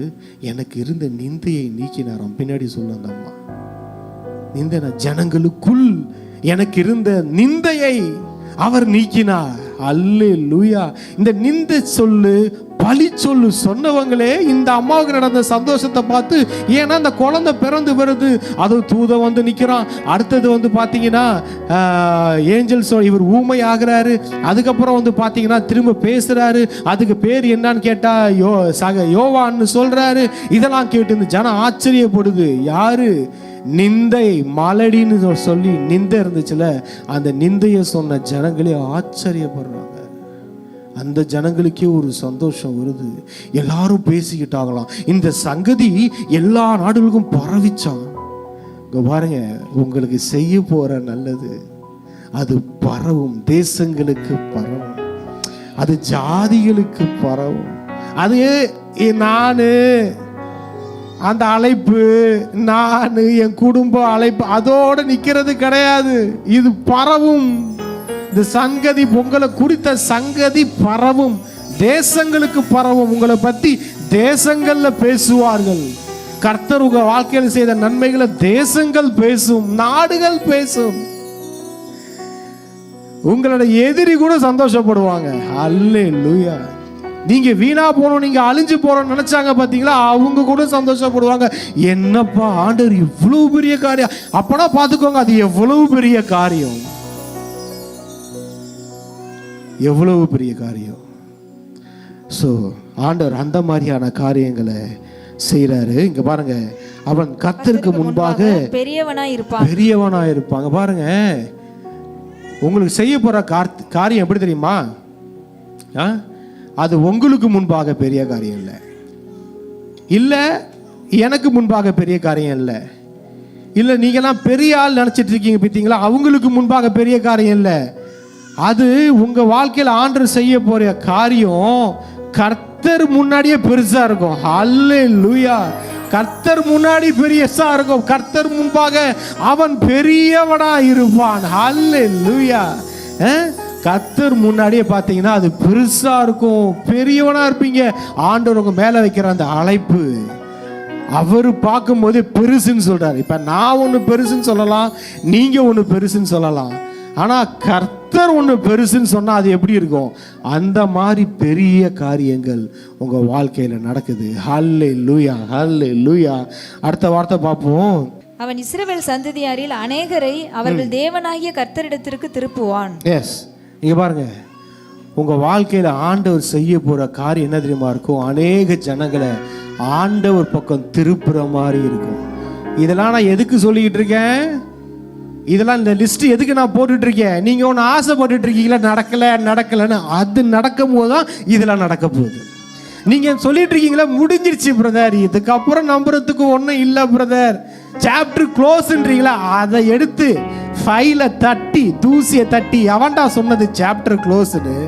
எனக்கு இருந்த நிந்தையை நீக்கினாராம். பின்னாடி சொல்ல அந்த அம்மா, நிந்தை ஜனங்களுக்குள் எனக்கு இருந்த நிந்தையை அவர் நீக்கினார். அல்லேலூயா. இந்த நிந்தை சொல்லு, பழி சொல்லு சொன்னவங்களே இந்த அம்மாவுக்கு நடந்த சந்தோஷத்தை பார்த்து, ஏன்னா அந்த குழந்தை பிறந்து வருது, அது தூதன் வந்து நிற்கிறான். அடுத்தது வந்து பார்த்தீங்கன்னா ஏஞ்சல்ஸ், இவர் ஊமை ஆகிறாரு. அதுக்கப்புறம் வந்து பார்த்தீங்கன்னா திரும்ப பேசுறாரு. அதுக்கு பேர் என்னன்னு கேட்டா யோவான்னு சொல்றாரு. இதெல்லாம் கேட்டு இந்த ஜனம் ஆச்சரியப்படுது. யாரு? நிந்தை, மலடின்னு சொல்லி நிந்தை இருந்துச்சுல, அந்த நிந்தையை சொன்ன ஜனங்களே ஆச்சரியப்படுறாங்க. அந்த ஜனங்களுக்கே ஒரு சந்தோஷம் வருது. எல்லாரும் பேசிக்கிட்டாங்களாம். இந்த சங்கதி எல்லா நாடுகளுக்கும் பரவிச்சான். பாருங்க, உங்களுக்கு செய்ய போற நல்லது அது பரவும், தேசங்களுக்கு பரவும், அது ஜாதிகளுக்கு பரவும். அது நானு அந்த அழைப்பு, நான் என் குடும்ப அழைப்பு அதோட நிக்கிறது கிடையாது. இது பரவும். இந்த சங்கதி, உங்களை குறித்த சங்கதி பரவும், தேசங்களுக்கு பரவும். உங்களை பத்தி தேசங்கள்ல பேசுவார்கள். கர்த்தர் உங்க வாழ்க்கையில் செய்த நன்மைகளை தேசங்கள் பேசும், நாடுகள் பேசும். உங்களோட எதிரி கூட சந்தோஷப்படுவாங்க. அல்லேலூயா. நீங்க வீணா போனோம், நீங்க அழிஞ்சு போறோம் நினைச்சாங்க பாத்தீங்களா, அவங்க கூட சந்தோஷப்படுவாங்க. என்னப்பா ஆண்டவர் இவ்வளவு பெரிய காரியம், அப்பனா பாத்துக்கோங்க அது எவ்வளவு பெரிய காரியம், எவ்வளவு பெரிய காரியம். ஸோ ஆண்டவர் அந்த மாதிரியான காரியங்களை செய்யறாரு. இங்க பாருங்க, அவன் கர்த்தருக்கு முன்பாக பெரியவனா இருப்பாங்க. பாருங்க, உங்களுக்கு செய்ய போற காரியம் எப்படி தெரியுமா? அது உங்களுக்கு முன்பாக பெரிய காரியம் இல்லை, இல்லை எனக்கு முன்பாக பெரிய காரியம் இல்லை, இல்லை நீங்கெல்லாம் பெரிய ஆள் நினைச்சிட்டு இருக்கீங்க பார்த்தீங்களா, அவங்களுக்கு முன்பாக பெரிய காரியம் இல்லை. அது உங்க வாழ்க்கையில் ஆண்டவர் செய்ய போற காரியம் கர்த்தர் முன்னாடியே பெருசா இருக்கும். அல்லேலூயா. கர்த்தர் முன்னாடி பெரியசா இருக்கும். கர்த்தர் முன்பாக அவன் பெரியவனா இருப்பான். அல்லேலூயா. கர்த்தர் முன்னாடியே பார்த்தீங்கன்னா அது பெருசா இருக்கும், பெரியவனா இருப்பீங்க. ஆண்டவர் உங்க மேல வைக்கிற அந்த அழைப்பு அவரு பார்க்கும்போது பெருசுன்னு சொல்றாரு. இப்ப நான் ஒண்ணு பெருசுன்னு சொல்லலாம், நீங்க ஒண்ணு பெருசுன்னு சொல்லலாம். ஆனா கர்த்தர் ஒண்ணு பெருசுன்னு சொன்னா அது எப்படி இருக்கும்? அந்த மாதிரி பெரிய காரியங்கள் உங்க வாழ்க்கையில நடக்குது. ஹல்லேலூயா, ஹல்லேலூயா. அடுத்த வார்த்தை பார்ப்போம். அவன் இஸ்ரவேல் சந்ததியாரில் அநேகரை அவர்கள் தேவனாகிய கர்த்தரிடத்திற்கு திருப்புவான். எஸ், இங்க பாருங்க, உங்க வாழ்க்கையில ஆண்டவர் செய்ய போற காரியம் என்ன தெரியுமா இருக்கும்? அநேக ஜனங்களை ஆண்டவர் பக்கம் திருப்புற மாதிரி இருக்கும். இதெல்லாம் நான் எதுக்கு சொல்லிக்கிட்டு இருக்கேன்? இதெல்லாம் இந்த லிஸ்ட் எதுக்கு நான் போட்டுட்டு இருக்கேன்? நீங்க ஒன்று ஆசைப்பட்டுட்டு இருக்கீங்களா, நடக்கலன்னு, அது நடக்கும் போது தான் இதெல்லாம் நடக்க போகுது. நீங்க சொல்லிட்டு இருக்கீங்களா, முடிஞ்சிருச்சு பிரதர், இதுக்கப்புறம் நம்புறதுக்கு ஒன்றும் இல்லை பிரதர், சாப்டர் க்ளோஸ்ன்றீங்களா, அதை எடுத்து ஃபைலை தட்டி தூசியை தட்டி, எவன்டா சொன்னது சாப்டர் க்ளோஸ்ன்னு?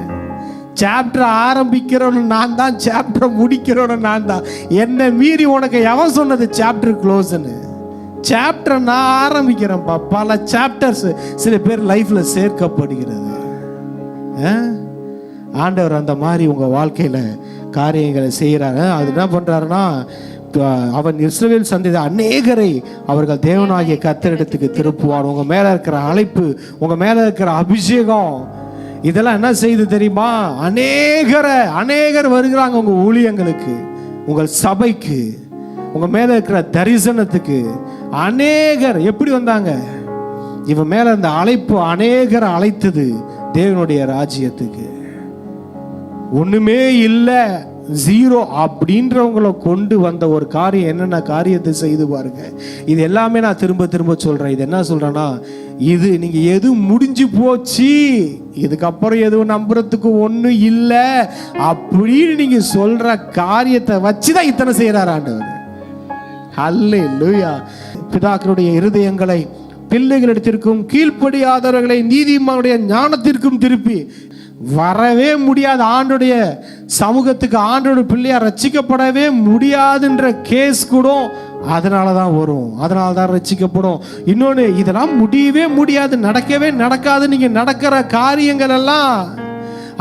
சாப்டர் ஆரம்பிக்கிறவனு நான் தான், சாப்டர் முடிக்கிறவனு நான் தான். என்னை மீறி உனக்கு எவன் சொன்னது சாப்டர் க்ளோஸ்ன்னு? சாப்டர் நான் ஆரம்பிக்கிறேன்ப்பா. பல சாப்டர்ஸ் சில பேர் லைஃப்ல சேர்க்கப்படுகிறது. ஆண்டவர் அந்த மாதிரி உங்க வாழ்க்கையில காரியங்களை செய்யறாங்க. அது என்ன பண்றாருன்னா, அவன் இஸ்ரவேல் சந்ததி அநேகரை அவர்கள் தேவனாகிய கர்த்தரிடத்துக்கு திருப்புவான். உங்க மேல இருக்கிற அழைப்பு, உங்க மேல இருக்கிற அபிஷேகம், இதெல்லாம் என்ன செய்து தெரியுமா? அநேகர் வருகிறாங்க உங்க ஊழியங்களுக்கு, உங்கள் சபைக்கு, உங்க மேல இருக்கிற தரிசனத்துக்கு. அநேகர் எப்படி வந்தாங்க? இவன் மேல இந்த அழைப்பு அநேகரை அழைத்தது. தேவனுடைய ராஜ்யத்துக்கு. ஒண்ணுமே இல்லை, ஜீரோ அப்படின்றவங்களை கொண்டு வந்த ஒரு காரியம் என்னென்ன காரியத்தை செய்து பாருங்க. இது எல்லாமே நான் திரும்ப திரும்ப சொல்றேன். இது என்ன சொல்றேன்னா, இது நீங்க எது முடிஞ்சு போச்சு, இதுக்கப்புறம் எதுவும் நம்புறதுக்கு ஒன்றும் இல்லை அப்படின்னு நீங்க சொல்ற காரியத்தை வச்சுதான் இத்தனை செய்யறாரு ஆண்டவர். ஹல்லேலூயா. பிதாக்களுடைய இருதயங்களை பிள்ளைகளிடத்திற்கும் கீழ்ப்படியாதவர்களை நீதிமானுடைய ஞானத்திற்கும் திருப்பி வரவே முடியாது. ஆண்டுடைய சமூகத்துக்கு ஆண்டோட பிள்ளையா ரட்சிக்கப்படவே முடியாதுன்ற கேஸ் கூட அதனால தான் வரும், அதனால தான் ரட்சிக்கப்படும். இன்னொன்று, இதெல்லாம் முடியவே முடியாது, நடக்கவே நடக்காது. நீங்க நடக்கிற காரியங்கள் எல்லாம்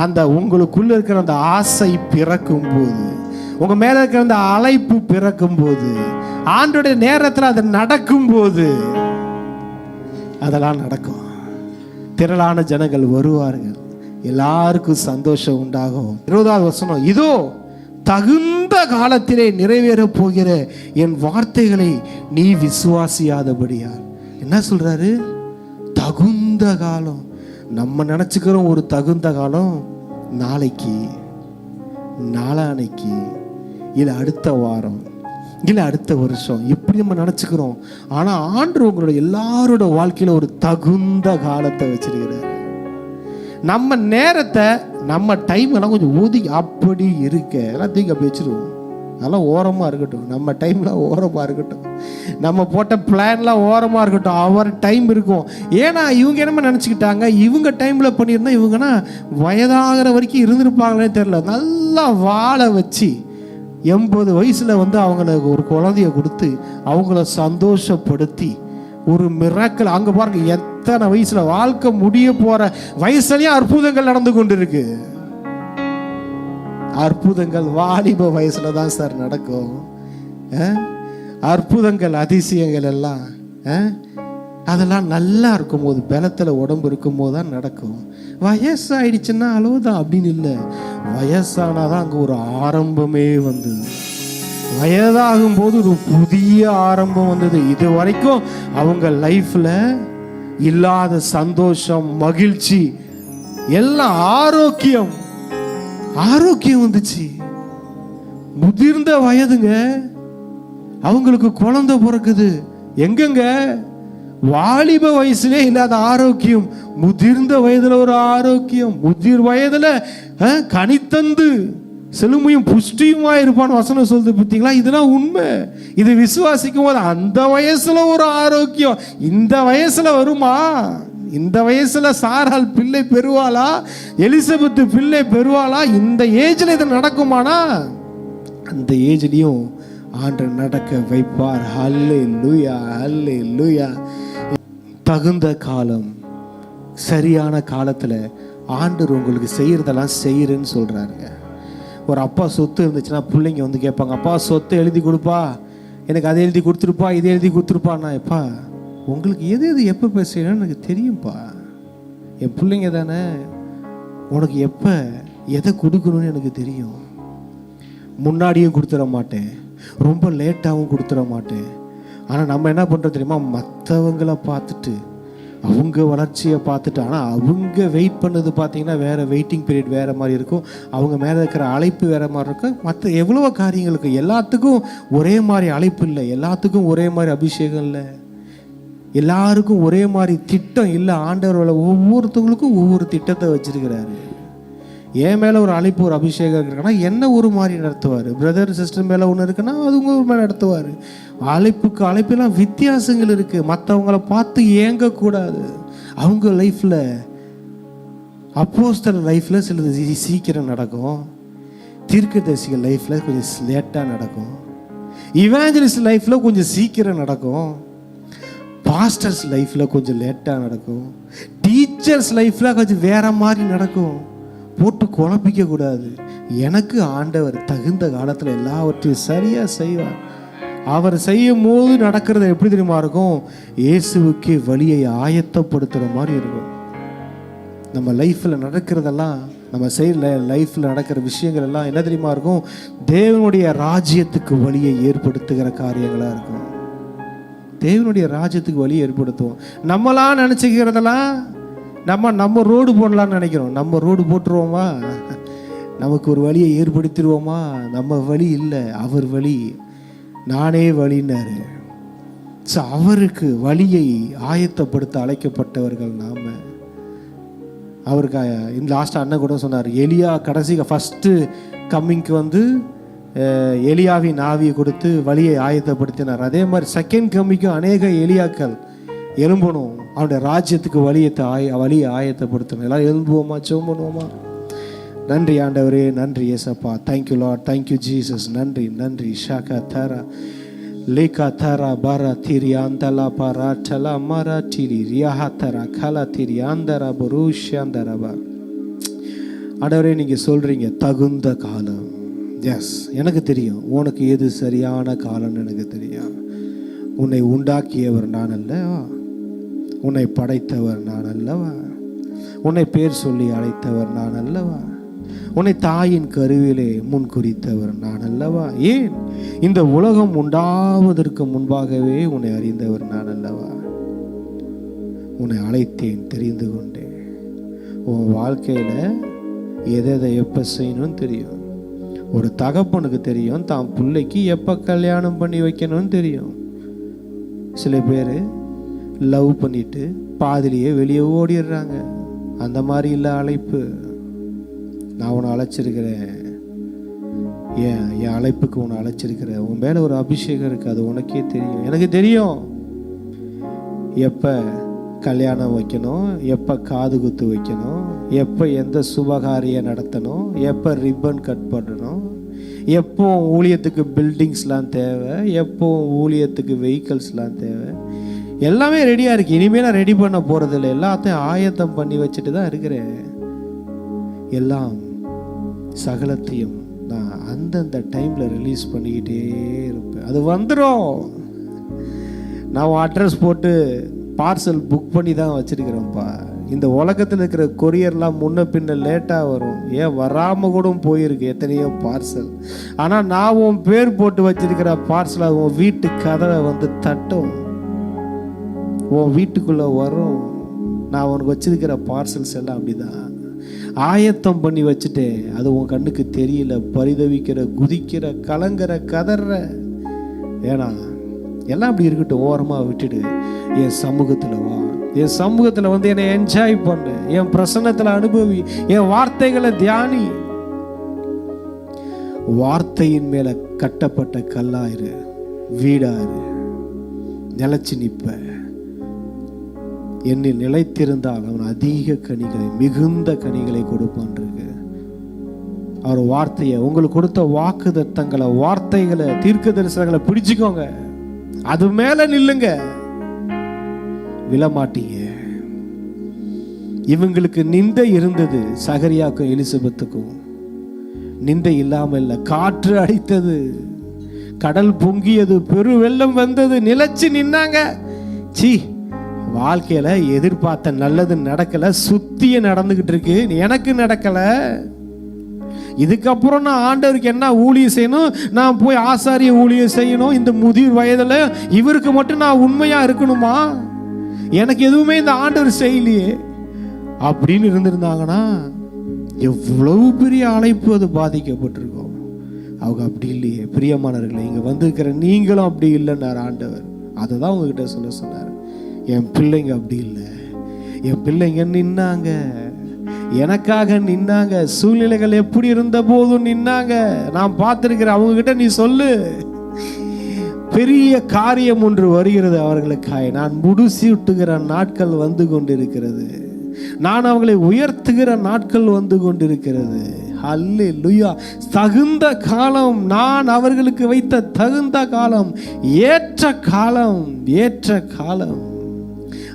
அந்த உங்களுக்குள்ள இருக்கிற அந்த ஆசை பிறக்கும் போது, உங்க மேல இருக்கிற அந்த அழைப்பு பிறக்கும் போது, ஆண்டோடைய நேரத்தில் அது நடக்கும் போது அதெல்லாம் நடக்கும். திரளான ஜனங்கள் வருவார்கள், எல்லாருக்கும் சந்தோஷம் உண்டாகும். 20வது வசனம், இதோ தகுந்த காலத்திலே நிறைவேற போகிற என் வார்த்தைகளை நீ விசுவாசியாதபடியால். என்ன சொல்றாரு? தகுந்த காலம். நம்ம நினைச்சுக்கிறோம் ஒரு தகுந்த காலம் நாளைக்கு, நாளானைக்கு, இல்லை அடுத்த வாரம், இல்லை அடுத்த வருஷம், இப்படி நம்ம நினைச்சுக்கிறோம். ஆனா ஆண்டவர் உங்களோட எல்லாரோட வாழ்க்கையில ஒரு தகுந்த காலத்தை வச்சிருக்கிறார். நம்ம நேரத்தை, நம்ம டைம் எல்லாம் கொஞ்சம் ஒதுக்கி அப்படி இருக்க எல்லாத்தையும் அப்படி வச்சிருவோம். அதெல்லாம் ஓரமாக இருக்கட்டும், நம்ம டைம்லாம் ஓரமாக இருக்கட்டும், நம்ம போட்ட பிளான்லாம் ஓரமாக இருக்கட்டும். அவர் டைம் இருக்கும். ஏன்னா இவங்க என்னமா நினச்சிக்கிட்டாங்க, இவங்க டைமில் பண்ணியிருந்தா இவங்கன்னா வயதாகிற வரைக்கும் இருந்திருப்பாங்களே தெரில. நல்லா வாழ வச்சு 80 வயசில் அவங்களுக்கு ஒரு குழந்தைய கொடுத்து அவங்கள சந்தோஷப்படுத்தி ஒரு மிராக்கிள். அங்கே பாருங்க, எத்தனை வயசுல வாழ்க்கை முடிய போற வயசுலயும் அற்புதங்கள் நடந்து கொண்டு இருக்கு. அற்புதங்கள் வாலிப வயசுல தான் சார் நடக்கும். அற்புதங்கள், அதிசயங்கள் எல்லாம் அதெல்லாம் நல்லா இருக்கும் போது, பலத்துல உடம்பு இருக்கும் போது தான் நடக்கும். வயசாயிடுச்சுன்னா அவ்வளவுதான் அப்படின்னு இல்லை, வயசானாதான் அங்க ஒரு ஆரம்பமே வந்தது. வயதாகும் போது ஒரு புதிய ஆரம்பம் வந்தது. இது வரைக்கும் அவங்க லைஃப்ல இல்லாத சந்தோஷம், மகிழ்ச்சி, எல்லாம் ஆரோக்கியம் வந்துச்சு. முதிர்ந்த வயதுங்க, அவங்களுக்கு குழந்தை பிறக்குது. எங்கங்க வாலிப வயசுலே இல்லாத ஆரோக்கியம், முதிர்ந்த வயதுல ஒரு ஆரோக்கியம். முதிர் வயதுல கனித்தந்து செழுமையும் புஷ்டியுமா இருப்பான்னு வசனம் சொல்லுது. பார்த்தீங்களா? இதெல்லாம் உண்மை. இது விசுவாசிக்கும் போது அந்த வயசுல ஒரு ஆரோக்கியம் இந்த வயசுல வருமா? இந்த வயசுல சாரால் பிள்ளை பெறுவாளா? எலிசபெத் பிள்ளை பெறுவாளா? இந்த ஏஜ்ல இது நடக்குமானா? அந்த ஏஜ்லயும் ஆண்டவர் நடக்க வைப்பார். ஹல்லேலூயா, ஹல்லேலூயா. தகுந்த காலம், சரியான காலத்துல ஆண்டவர் உங்களுக்கு செய்யறதெல்லாம் செய்யறேன்னு சொல்றாருங்க. ஒரு அப்பா சொத்து இருந்துச்சுன்னா பிள்ளைங்க கேட்பாங்க, அப்பா சொத்தை எழுதி கொடுப்பா, எனக்கு அதை எழுதி கொடுத்துருப்பா, இதை எழுதி கொடுத்துருப்பாண்ணா. எப்பா உங்களுக்கு எது எது எப்போ பேசணும்னு எனக்கு தெரியும்ப்பா, என் பிள்ளைங்க தானே, உனக்கு எப்போ எதை கொடுக்கணும்னு எனக்கு தெரியும். முன்னாடியும் கொடுத்துட மாட்டேன், ரொம்ப லேட்டாகவும் கொடுத்துட மாட்டேன். ஆனால் நம்ம என்ன பண்ணுறோம் தெரியுமா? மற்றவங்களை பார்த்துட்டு, அவங்க வளர்ச்சியை பார்த்துட்டு, ஆனால் அவங்க வெயிட் பண்ணது பார்த்தீங்கன்னா வேறு, வெயிட்டிங் பீரியட் வேறு மாதிரி இருக்கும், அவங்க மேலே இருக்கிற அழைப்பு வேறு மாதிரி இருக்கும். மற்ற எவ்வளோ காரியங்களுக்கு எல்லாத்துக்கும் ஒரே மாதிரி அழைப்பு இல்லை, எல்லாத்துக்கும் ஒரே மாதிரி அபிஷேகம் இல்லை, எல்லாருக்கும் ஒரே மாதிரி திட்டம் இல்லை. ஆண்டவர்களை ஒவ்வொருத்தவங்களுக்கும் ஒவ்வொரு திட்டத்தை வச்சிருக்கிறாரு. என் மேலே ஒரு அழைப்பு, ஒரு அபிஷேகம் இருக்குன்னா என்ன ஒரு மாதிரி நடத்துவார். பிரதர் சிஸ்டர் மேலே ஒன்று இருக்குன்னா அது உங்க ஒரு மேலே நடத்துவார். அழைப்புக்கு அழைப்பெல்லாம் வித்தியாசங்கள் இருக்குது. மற்றவங்கள பார்த்து ஏங்கக்கூடாது. அவங்க லைஃப்பில், அப்போஸ்தலர் லைஃப்பில் சிலது சீக்கிரம் நடக்கும், தீர்க்கதரிசிகள் லைஃப்பில் கொஞ்சம் லேட்டாக நடக்கும், இவாஞ்சலிஸ்ட் லைஃப்பில் கொஞ்சம் சீக்கிரம் நடக்கும், பாஸ்டர்ஸ் லைஃப்பில் கொஞ்சம் லேட்டாக நடக்கும், டீச்சர்ஸ் லைஃப்பில் கொஞ்சம் வேற மாதிரி நடக்கும். போட்டு குழப்பிக்க கூடாது. எனக்கு ஆண்டவர் தகுந்த காலத்தில் எல்லாவற்றையும் சரியாக செய்வார். அவர் செய்யும் போது நடக்கிறது எப்படி தெரியுமா இருக்கும்? இயேசுவுக்கு வழியை ஆயத்தப்படுத்துகிற மாதிரி இருக்கும். நம்ம லைஃப்பில் நடக்கிறதெல்லாம், நம்ம லைஃப்பில் நடக்கிற விஷயங்கள் எல்லாம் என்ன தெரியுமா இருக்கும்? தேவனுடைய ராஜ்யத்துக்கு வழியை ஏற்படுத்துகிற காரியங்களாக இருக்கும். தேவனுடைய ராஜ்யத்துக்கு வழியை ஏற்படுத்துவோம். நம்மளாம் நினச்சிக்கிறதெல்லாம் நம்ம ரோடு போடலான்னு நினைக்கிறோம். நம்ம ரோடு போட்டுருவோமா? நமக்கு ஒரு வழியை ஏற்படுத்திடுவோமா? நம்ம வழி இல்லை, அவர் வழி. நானே வழின்னாரு. ஸோ அவருக்கு வழியை ஆயத்தப்படுத்த அழைக்கப்பட்டவர்கள் நாம். அவருக்கு இந்த லாஸ்ட் அண்ணன் கூட சொன்னார், எலியா கடைசி ஃபஸ்ட்டு கம்மிங்க்கு வந்து எலியாவின் ஆவியை கொடுத்து வழியை ஆயத்தப்படுத்தினார். அதே மாதிரி செகண்ட் கம்மிங்க்கும் அநேக எலியாக்கள் எழும்பணும், அவனுடைய ராஜ்யத்துக்கு வழியை ஆயத்தப்படுத்தணும். எல்லாரும் எழும்புவோமா? ஜெபம் பண்ணுவோமா? நன்றி ஆண்டவரே, நன்றி ஏசப்பா. Thank you Lord, thank you Jesus. நன்றி நன்றி. ஷாக்கா தாரா லேகா தாரா பாரா திரி ஆந்தலா பாரா டலா மாரா டிரி ரியாஹா தாரா கலா திரி ஆந்தரா பரூஷாந்தரபா. ஆண்டவரே, நீங்கள் சொல்கிறீங்க தகுந்த காலம். எஸ், எனக்கு தெரியும் உனக்கு எது சரியான காலம்னு எனக்கு தெரியும். உன்னை உண்டாக்கியவர் நான் அல்லவா? உன்னை படைத்தவர் நான் அல்லவா? உன்னை பேர் சொல்லி அழைத்தவர் நான் அல்லவா? உன்னை தாயின் கருவிலே முன் குறித்தவர் நான் அல்லவா? ஏன் இந்த உலகம் உண்டாவதற்கு முன்பாகவே உன்னை அறிந்தவர் நான் அல்லவா? உன்னை அழைத்தேன், தெரிந்து கொண்டேன். உன் வாழ்க்கையில் எதை எப்போ செய்யணும்னு தெரியும். ஒரு தகப்பனுக்கு தெரியும் தான் பிள்ளைக்கு எப்போ கல்யாணம் பண்ணி வைக்கணும்னு தெரியும். சில பேர் லவ் பண்ணிட்டு பாதிலேயே வெளியே ஓடிடுறாங்க. அந்த மாதிரி இல்லை அழைப்பு. நான் உன்னை அழைச்சிருக்கிறேன், என் அழைப்புக்கு உன்னை அழைச்சிருக்கிறேன். உன் மேலே ஒரு அபிஷேகம் இருக்குது, அது உனக்கே தெரியும். எனக்கு தெரியும் எப்போ கல்யாணம் வைக்கணும், எப்போ காது குத்து வைக்கணும், எப்போ எந்த சுபகாரியம் நடத்தணும், எப்போ ரிப்பன் கட் பண்ணணும், எப்போ ஊழியத்துக்கு பில்டிங்ஸ்லாம் தேவை, எப்போ ஊழியத்துக்கு வெஹிக்கல்ஸ்லாம் தேவை. எல்லாமே ரெடியாக இருக்குது. இனிமேல் நான் ரெடி பண்ண போகிறதில்ல, எல்லாத்தையும் ஆயத்தம் பண்ணி வச்சுட்டு தான் இருக்கிறேன். எல்லாம் சகலத்தையும் நான் அந்தந்த டைமில் ரிலீஸ் பண்ணிக்கிட்டே இருப்பேன். அது வந்துடும். நான் அட்ரஸ் போட்டு பார்சல் புக் பண்ணி தான் வச்சுருக்கிறேன்ப்பா. இந்த உலகத்தில் இருக்கிற கொரியர்லாம் முன்ன பின்ன லேட்டாக வரும், ஏன் வராமல் கூட போயிருக்கு எத்தனையோ பார்சல். ஆனால் நான் உன் பேர் போட்டு வச்சிருக்கிற பார்சலை உன் வீட்டு கதவை வந்து தட்டும், உன் வீட்டுக்குள்ளே வரும். நான் உனக்கு வச்சிருக்கிற பார்சல்ஸ் எல்லாம் அப்படிதான் ஆயத்தம் பண்ணி வச்சுட்டேன். அது உன் கண்ணுக்கு தெரியல. பரிதவிக்கிற, குதிக்கிற, கலங்குற, கதற. ஏன்னா எல்லாம் அப்படி இருக்கட்டும், ஓரமாக விட்டுடு. என் சமூகத்தில் வா, என் சமூகத்தில் வந்து என்னை என்ஜாய் பண்ணு, என் பிரசன்னத்தில் அனுபவி, என் வார்த்தைகளை தியானி. வார்த்தையின் மேல கட்டப்பட்ட கல்லாயிரு, வீடாயிரு, நிலைச்சு நிற்ப. என்னில் நிலைத்திருந்தால் அவன் அதிக கனிகளை, மிகுந்த கனிகளை கொடுப்பான் இருக்கு. அவர் வார்த்தையை, உங்களுக்கு கொடுத்த வாக்கு தத்தங்களை, வார்த்தைகளை, தீர்க்க தரிசனங்களை பிடிச்சுக்கோங்க. அது மேல நில்லுங்க, விழமாட்டீங்க. இவங்களுக்கு நிந்தை இருந்தது, சகரியாக்கும் எலிசபெத்துக்கும் நிந்தை இல்லாமல் இல்லை. காற்று அடித்தது, கடல் பொங்கியது, பெரு வெள்ளம் வந்தது, நிலைச்சு நின்னாங்க. சீ, வாழ்க்கையில எதிர்பார்த்த நல்லது நடக்கல, சுத்திய நடந்துகிட்டு இருக்கு, எனக்கு நடக்கல. இதுக்கப்புறம் நான் ஆண்டவருக்கு என்ன ஊழியம் செய்யணும்? நான் போய் ஆசாரிய ஊழியம் செய்யணும். இந்த முதிர் வயதுல இவருக்கு மட்டும் நான் உண்மையா இருக்கணுமா? எனக்கு எதுவுமே இந்த ஆண்டவர் செய்யலையே அப்படின்னு இருந்திருந்தாங்கன்னா எவ்வளவு பெரிய அழைப்பு அது பாதிக்கப்பட்டிருக்கும். அவங்க அப்படி இல்லையே. பிரியமானவர்களே, இங்க வந்திருக்கிற நீங்களும் அப்படி இல்லைன்னார் ஆண்டவர். அதை தான் உங்ககிட்ட சொல்ல சொன்னார். என் பிள்ளைங்க அப்படி இல்லை. என் பிள்ளைங்க நின்னாங்க, எனக்காக நின்னாங்க. சூழ்நிலைகள் எப்படி இருந்த போதும் நின்னாங்க. நான் பார்த்திருக்கிறேன். அவங்க கிட்ட நீ சொல்லு, பெரிய காரியம் ஒன்று வருகிறது அவர்களுக்காய். நான் முடிசூட்டுகிற நாட்கள் வந்து கொண்டிருக்கிறது. நான் அவங்களை உயர்த்துகிற நாட்கள் வந்து கொண்டிருக்கிறது. அல்லேலூயா. தகுந்த காலம், நான் அவர்களுக்கு வைத்த தகுந்த காலம், ஏற்ற காலம், ஏற்ற காலம்.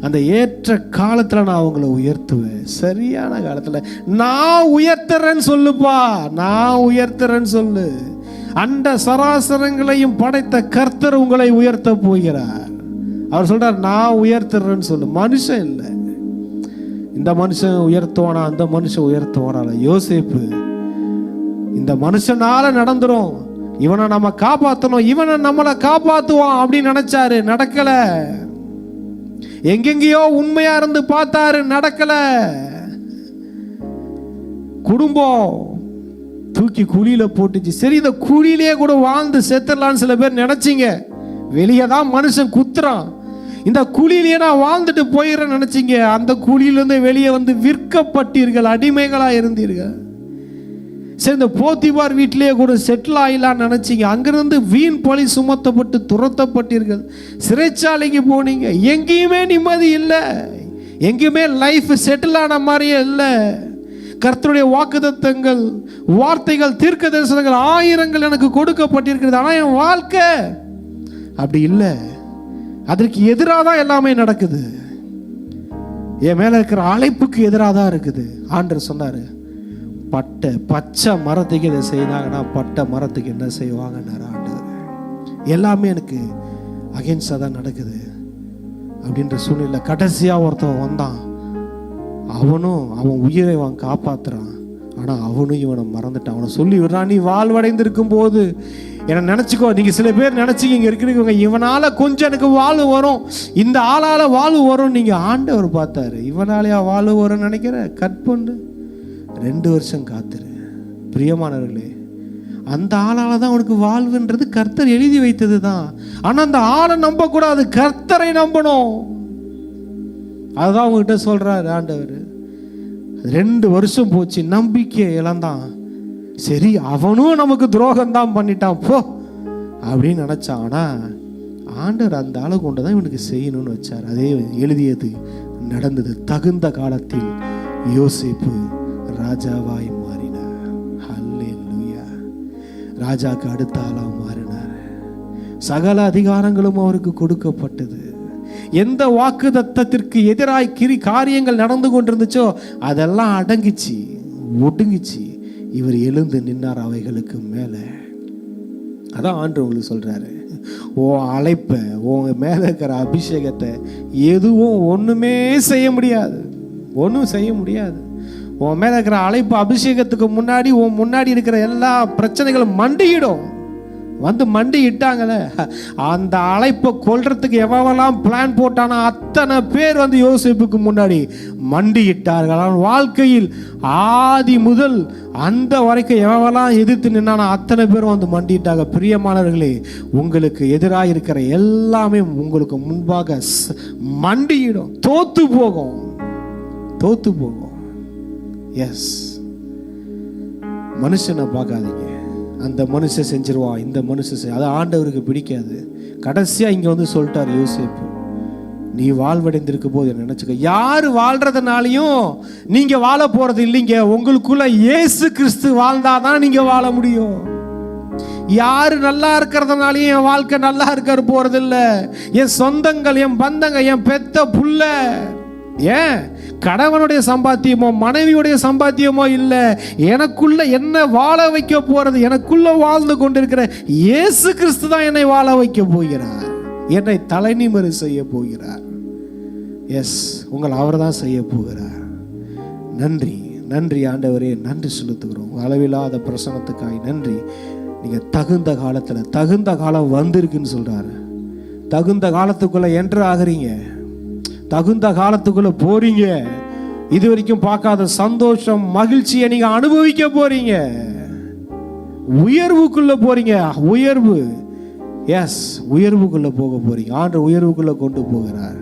அந்த ஏற்ற காலத்துல நான் அவங்களை உயர்த்துவேன். சரியான காலத்துல நான் உயர்த்துறேன்னு சொல்லுப்பா, நான் உயர்த்துறேன்னு சொல்லு. அண்ட சராசரங்களையும் படைத்த கர்த்தர் உங்களை உயர்த்த போகிறார். அவர் சொல்றார், நான் உயர்த்துறேன்னு சொல்லு. மனுஷன் இல்லை. இந்த மனுஷன் உயர்த்துவானா, அந்த மனுஷன் உயர்த்துவானா? யோசேப்பு, இந்த மனுஷனால நடந்துரும், இவனை நம்ம காப்பாற்றணும், இவனை நம்மளை காப்பாற்றுவான் அப்படின்னு நினைச்சாரு. நடக்கல. எங்கெங்கேயோ உண்மையா இருந்து பார்த்தாரு, நடக்கல. குடும்பம் தூக்கி குழியில போட்டுச்சு. சரி, இந்த குழியிலேயே கூட வாழ்ந்து செத்துடலான்னு சில பேர் நினைச்சீங்க. வெளியே தான் மனுஷன் குத்துறான், இந்த குழியிலேயே நான் வாழ்ந்துட்டு போயிடுறேன்னு நினைச்சீங்க. அந்த குழியிலிருந்து வெளியே வந்து விற்கப்பட்டீர்கள், அடிமைகளா இருந்தீர்கள். சரி, இந்த போத்திபார் வீட்டிலேயே கூட செட்டில் ஆகலான்னு நினைச்சீங்க. அங்கிருந்து வீண் பழி சுமத்தப்பட்டு துரத்தப்பட்டீர்கள், சிறைச்சாலைக்கு போனீங்க. எங்கேயுமே நிம்மதி இல்லை, எங்கேயுமே லைஃப் செட்டில் ஆன மாதிரியே இல்லை. கர்த்தருடைய வாக்குத்தத்தங்கள், வார்த்தைகள், தீர்க்க தரிசனங்கள் ஆயிரங்கள் எனக்கு கொடுக்கப்பட்டிருக்கிறது. ஆனால் என் வாழ்க்கை அப்படி இல்லை. அதற்கு எதிராக தான் எல்லாமே நடக்குது. என் மேல இருக்கிற அழைப்புக்கு எதிராக தான் இருக்குது. ஆண்டவர் சொன்னாரு, பச்சை மரத்துக்கு இதை செய்தாங்கன்னா பட்டை மரத்துக்கு என்ன செய்வாங்கன்னாரு ஆண்டவர். எல்லாமே எனக்கு அகென்ஸ்டா தான் நடக்குது அப்படின்ற சூழ்நிலை. கடைசியா ஒருத்தன் வந்தான், அவன் உயிரை அவன் காப்பாத்துறான். ஆனா அவனும் இவனை மறந்துட்டான். அவனை சொல்லி விடுறான், நீ வாழ்வடைந்து இருக்கும் போது என்ன நினைச்சுக்கோ. நீங்க சில பேர் நினைச்சிங்க இங்க இருக்கிறவங்க, இவனால கொஞ்சம் எனக்கு வாழ்வு வரும், இந்த ஆளால வாழ்வு வரும். நீங்க ஆண்டவர் பார்த்தாரு, இவனாலையா வாழ்வு வரும்னு நினைக்கிற? கட் பண்ணு, 2 வருஷம் காத்துரு. பிரியமானவர்களே, அந்த ஆளால தான் உனக்கு வாழ்வுன்றது கர்த்தர் எழுதி வைத்தது தான். ஆனா அந்த ஆளை நம்ப கூடாது, கர்த்தரை நம்பணும். அதுதான் உங்ககிட்ட சொல்றாரு ஆண்டவர். 2 வருஷம் போச்சு, நம்பிக்கை இழந்தான். சரி, அவனும் நமக்கு துரோகம் தான் பண்ணிட்டான் போ அப்படின்னு நினைச்சான். ஆனா ஆண்டவர் அந்த ஆளை கொண்டு தான் இவனுக்கு செய்யணும்னு வச்சார். அதே எழுதியது நடந்தது. தகுந்த காலத்தில் யோசேப்பு ராஜாவாய் மாறினார். ஹல்லேலூயா. ராஜாக்கு அடுத்த ஆளா மாறினார். சகல அதிகாரங்களும் அவருக்கு கொடுக்கப்பட்டது. எந்த வாக்கு தத்தத்திற்கு எதிராய் காரியங்கள் நடந்து கொண்டிருந்துச்சோ அதெல்லாம் அடங்கிச்சு, ஒடுங்கிச்சு. இவர் எழுந்து நின்னார் அவைகளுக்கு மேல. அதான் ஆண்டவர் உங்களுக்கு சொல்றாரு, உன் அழைப்ப, உங்க மேல இருக்கிற அபிஷேகத்தை எதுவும் ஒண்ணுமே செய்ய முடியாது, ஒன்றும் செய்ய முடியாது. உன் மேல இருக்கிற அழைப்பு அபிஷேகத்துக்கு முன்னாடி உன் முன்னாடி இருக்கிற எல்லா பிரச்சனைகளும் மண்டியிடும். வந்து மண்டி இட்டாங்களே, அந்த அழைப்பை கொல்றதுக்கு எவெல்லாம் பிளான் போட்டானா அத்தனை பேர் வந்து யோசேப்புக்கு முன்னாடி மண்டி இட்டார்கள். அவன் வாழ்க்கையில் ஆதி முதல் அந்த வரைக்கும் எவெல்லாம் எதிர்த்து நின்னானா அத்தனை பேரும் வந்து மண்டிட்டாங்க. பிரியமானவர்களே, உங்களுக்கு எதிராக இருக்கிற எல்லாமே உங்களுக்கு முன்பாக மண்டியிடும், தோத்து போகும், தோத்து போகும். எஸ், மனுஷனை பார்க்காதீங்க, அந்த மனுஷன் செஞ்சிருவான், இந்த மனுஷன் அது ஆண்டவருக்கு பிடிக்காது. கடைசியா இங்க வந்து சொல்லிட்டார் யோசேப்பு, நீ வாழ்வடைந்திருக்க போது என்ன நினைச்சுக்க. யாரு வாழ்றதுனாலையும் நீங்க வாழ போறது இல்லைங்க. உங்களுக்குள்ள இயேசு கிறிஸ்து வாழ்ந்தாதான் நீங்க வாழ முடியும். யாரு நல்லா இருக்கிறதுனாலையும் என் வாழ்க்கை நல்லா இருக்க போறது இல்ல. என் சொந்தங்கள், என் பந்தங்க, என் பெத்த புள்ள, ஏன் கணவனுடைய சம்பாத்தியமோ மனைவியுடைய சம்பாத்தியமோ இல்ல. எனக்குள்ள என்ன வாழ வைக்க போறது? எனக்குள்ள வாழ்ந்து கொண்டிருக்கிற இயேசு கிறிஸ்து தான் என்னை வாழ வைக்க போகிறார், என்னை தலைநிமிர செய்ய போகிறார். எஸ், உங்கள் அவர் தான் செய்ய போகிறார். நன்றி, நன்றி ஆண்டவரே, நன்றி செலுத்துகிறோம். அளவில்லாத பிரசனத்துக்காய் நன்றி. நீங்க தகுந்த காலத்துல, தகுந்த காலம் வந்திருக்குன்னு சொல்றாரு. தகுந்த காலத்துக்குள்ள என்ட்ரு ஆகுறீங்க, தகுந்த காலத்துக்குள்ள போறீங்க. இது வரைக்கும் பார்க்காத சந்தோஷம், மகிழ்ச்சியை நீங்க அனுபவிக்க போறீங்க. உயர்வுக்குள்ள போறீங்க, உயர்வு. எஸ், உயர்வுக்குள்ள போக போறீங்க. ஆண்டவர் உயர்வுக்குள்ள கொண்டு போகிறார்.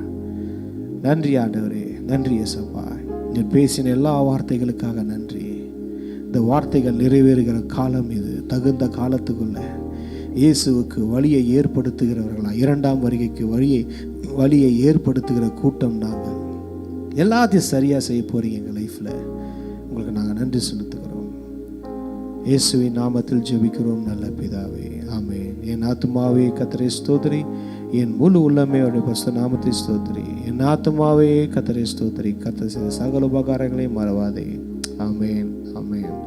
நன்றி ஆண்டவரே, நன்றி இயேசுப்பா. நீ பேசின எல்லா வார்த்தைகளுக்காக நன்றி. இந்த வார்த்தைகள் நிறைவேறுகிற காலம் இது. தகுந்த காலத்துக்குள்ள இயேசுவுக்கு வழியை ஏற்படுத்துகிறவர்களா, 2ஆம் வருகைக்கு வழியை ஏற்படுத்துகிற கூட்டம் நாங்கள். எல்லாத்தையும் சரியா செய்ய போறீங்க எங்கள் லைஃப்ல. உங்களுக்கு நாங்கள் நன்றி செலுத்துகிறோம். இயேசுவின் நாமத்தில் ஜெபிக்கிறோம் நல்ல பிதாவே, ஆமென். என் ஆத்துமாவே கர்த்தரை ஸ்தோத்திரி, என் முழு உள்ளமே அவருடைய பரிசுத்த நாமத்தை ஸ்தோத்திரி. என் ஆத்துமாவே கர்த்தரை ஸ்தோத்திரி, கர்த்தர் செய்த சகல உபகாரங்களையும் மறவாதே. ஆமென், ஆமென்.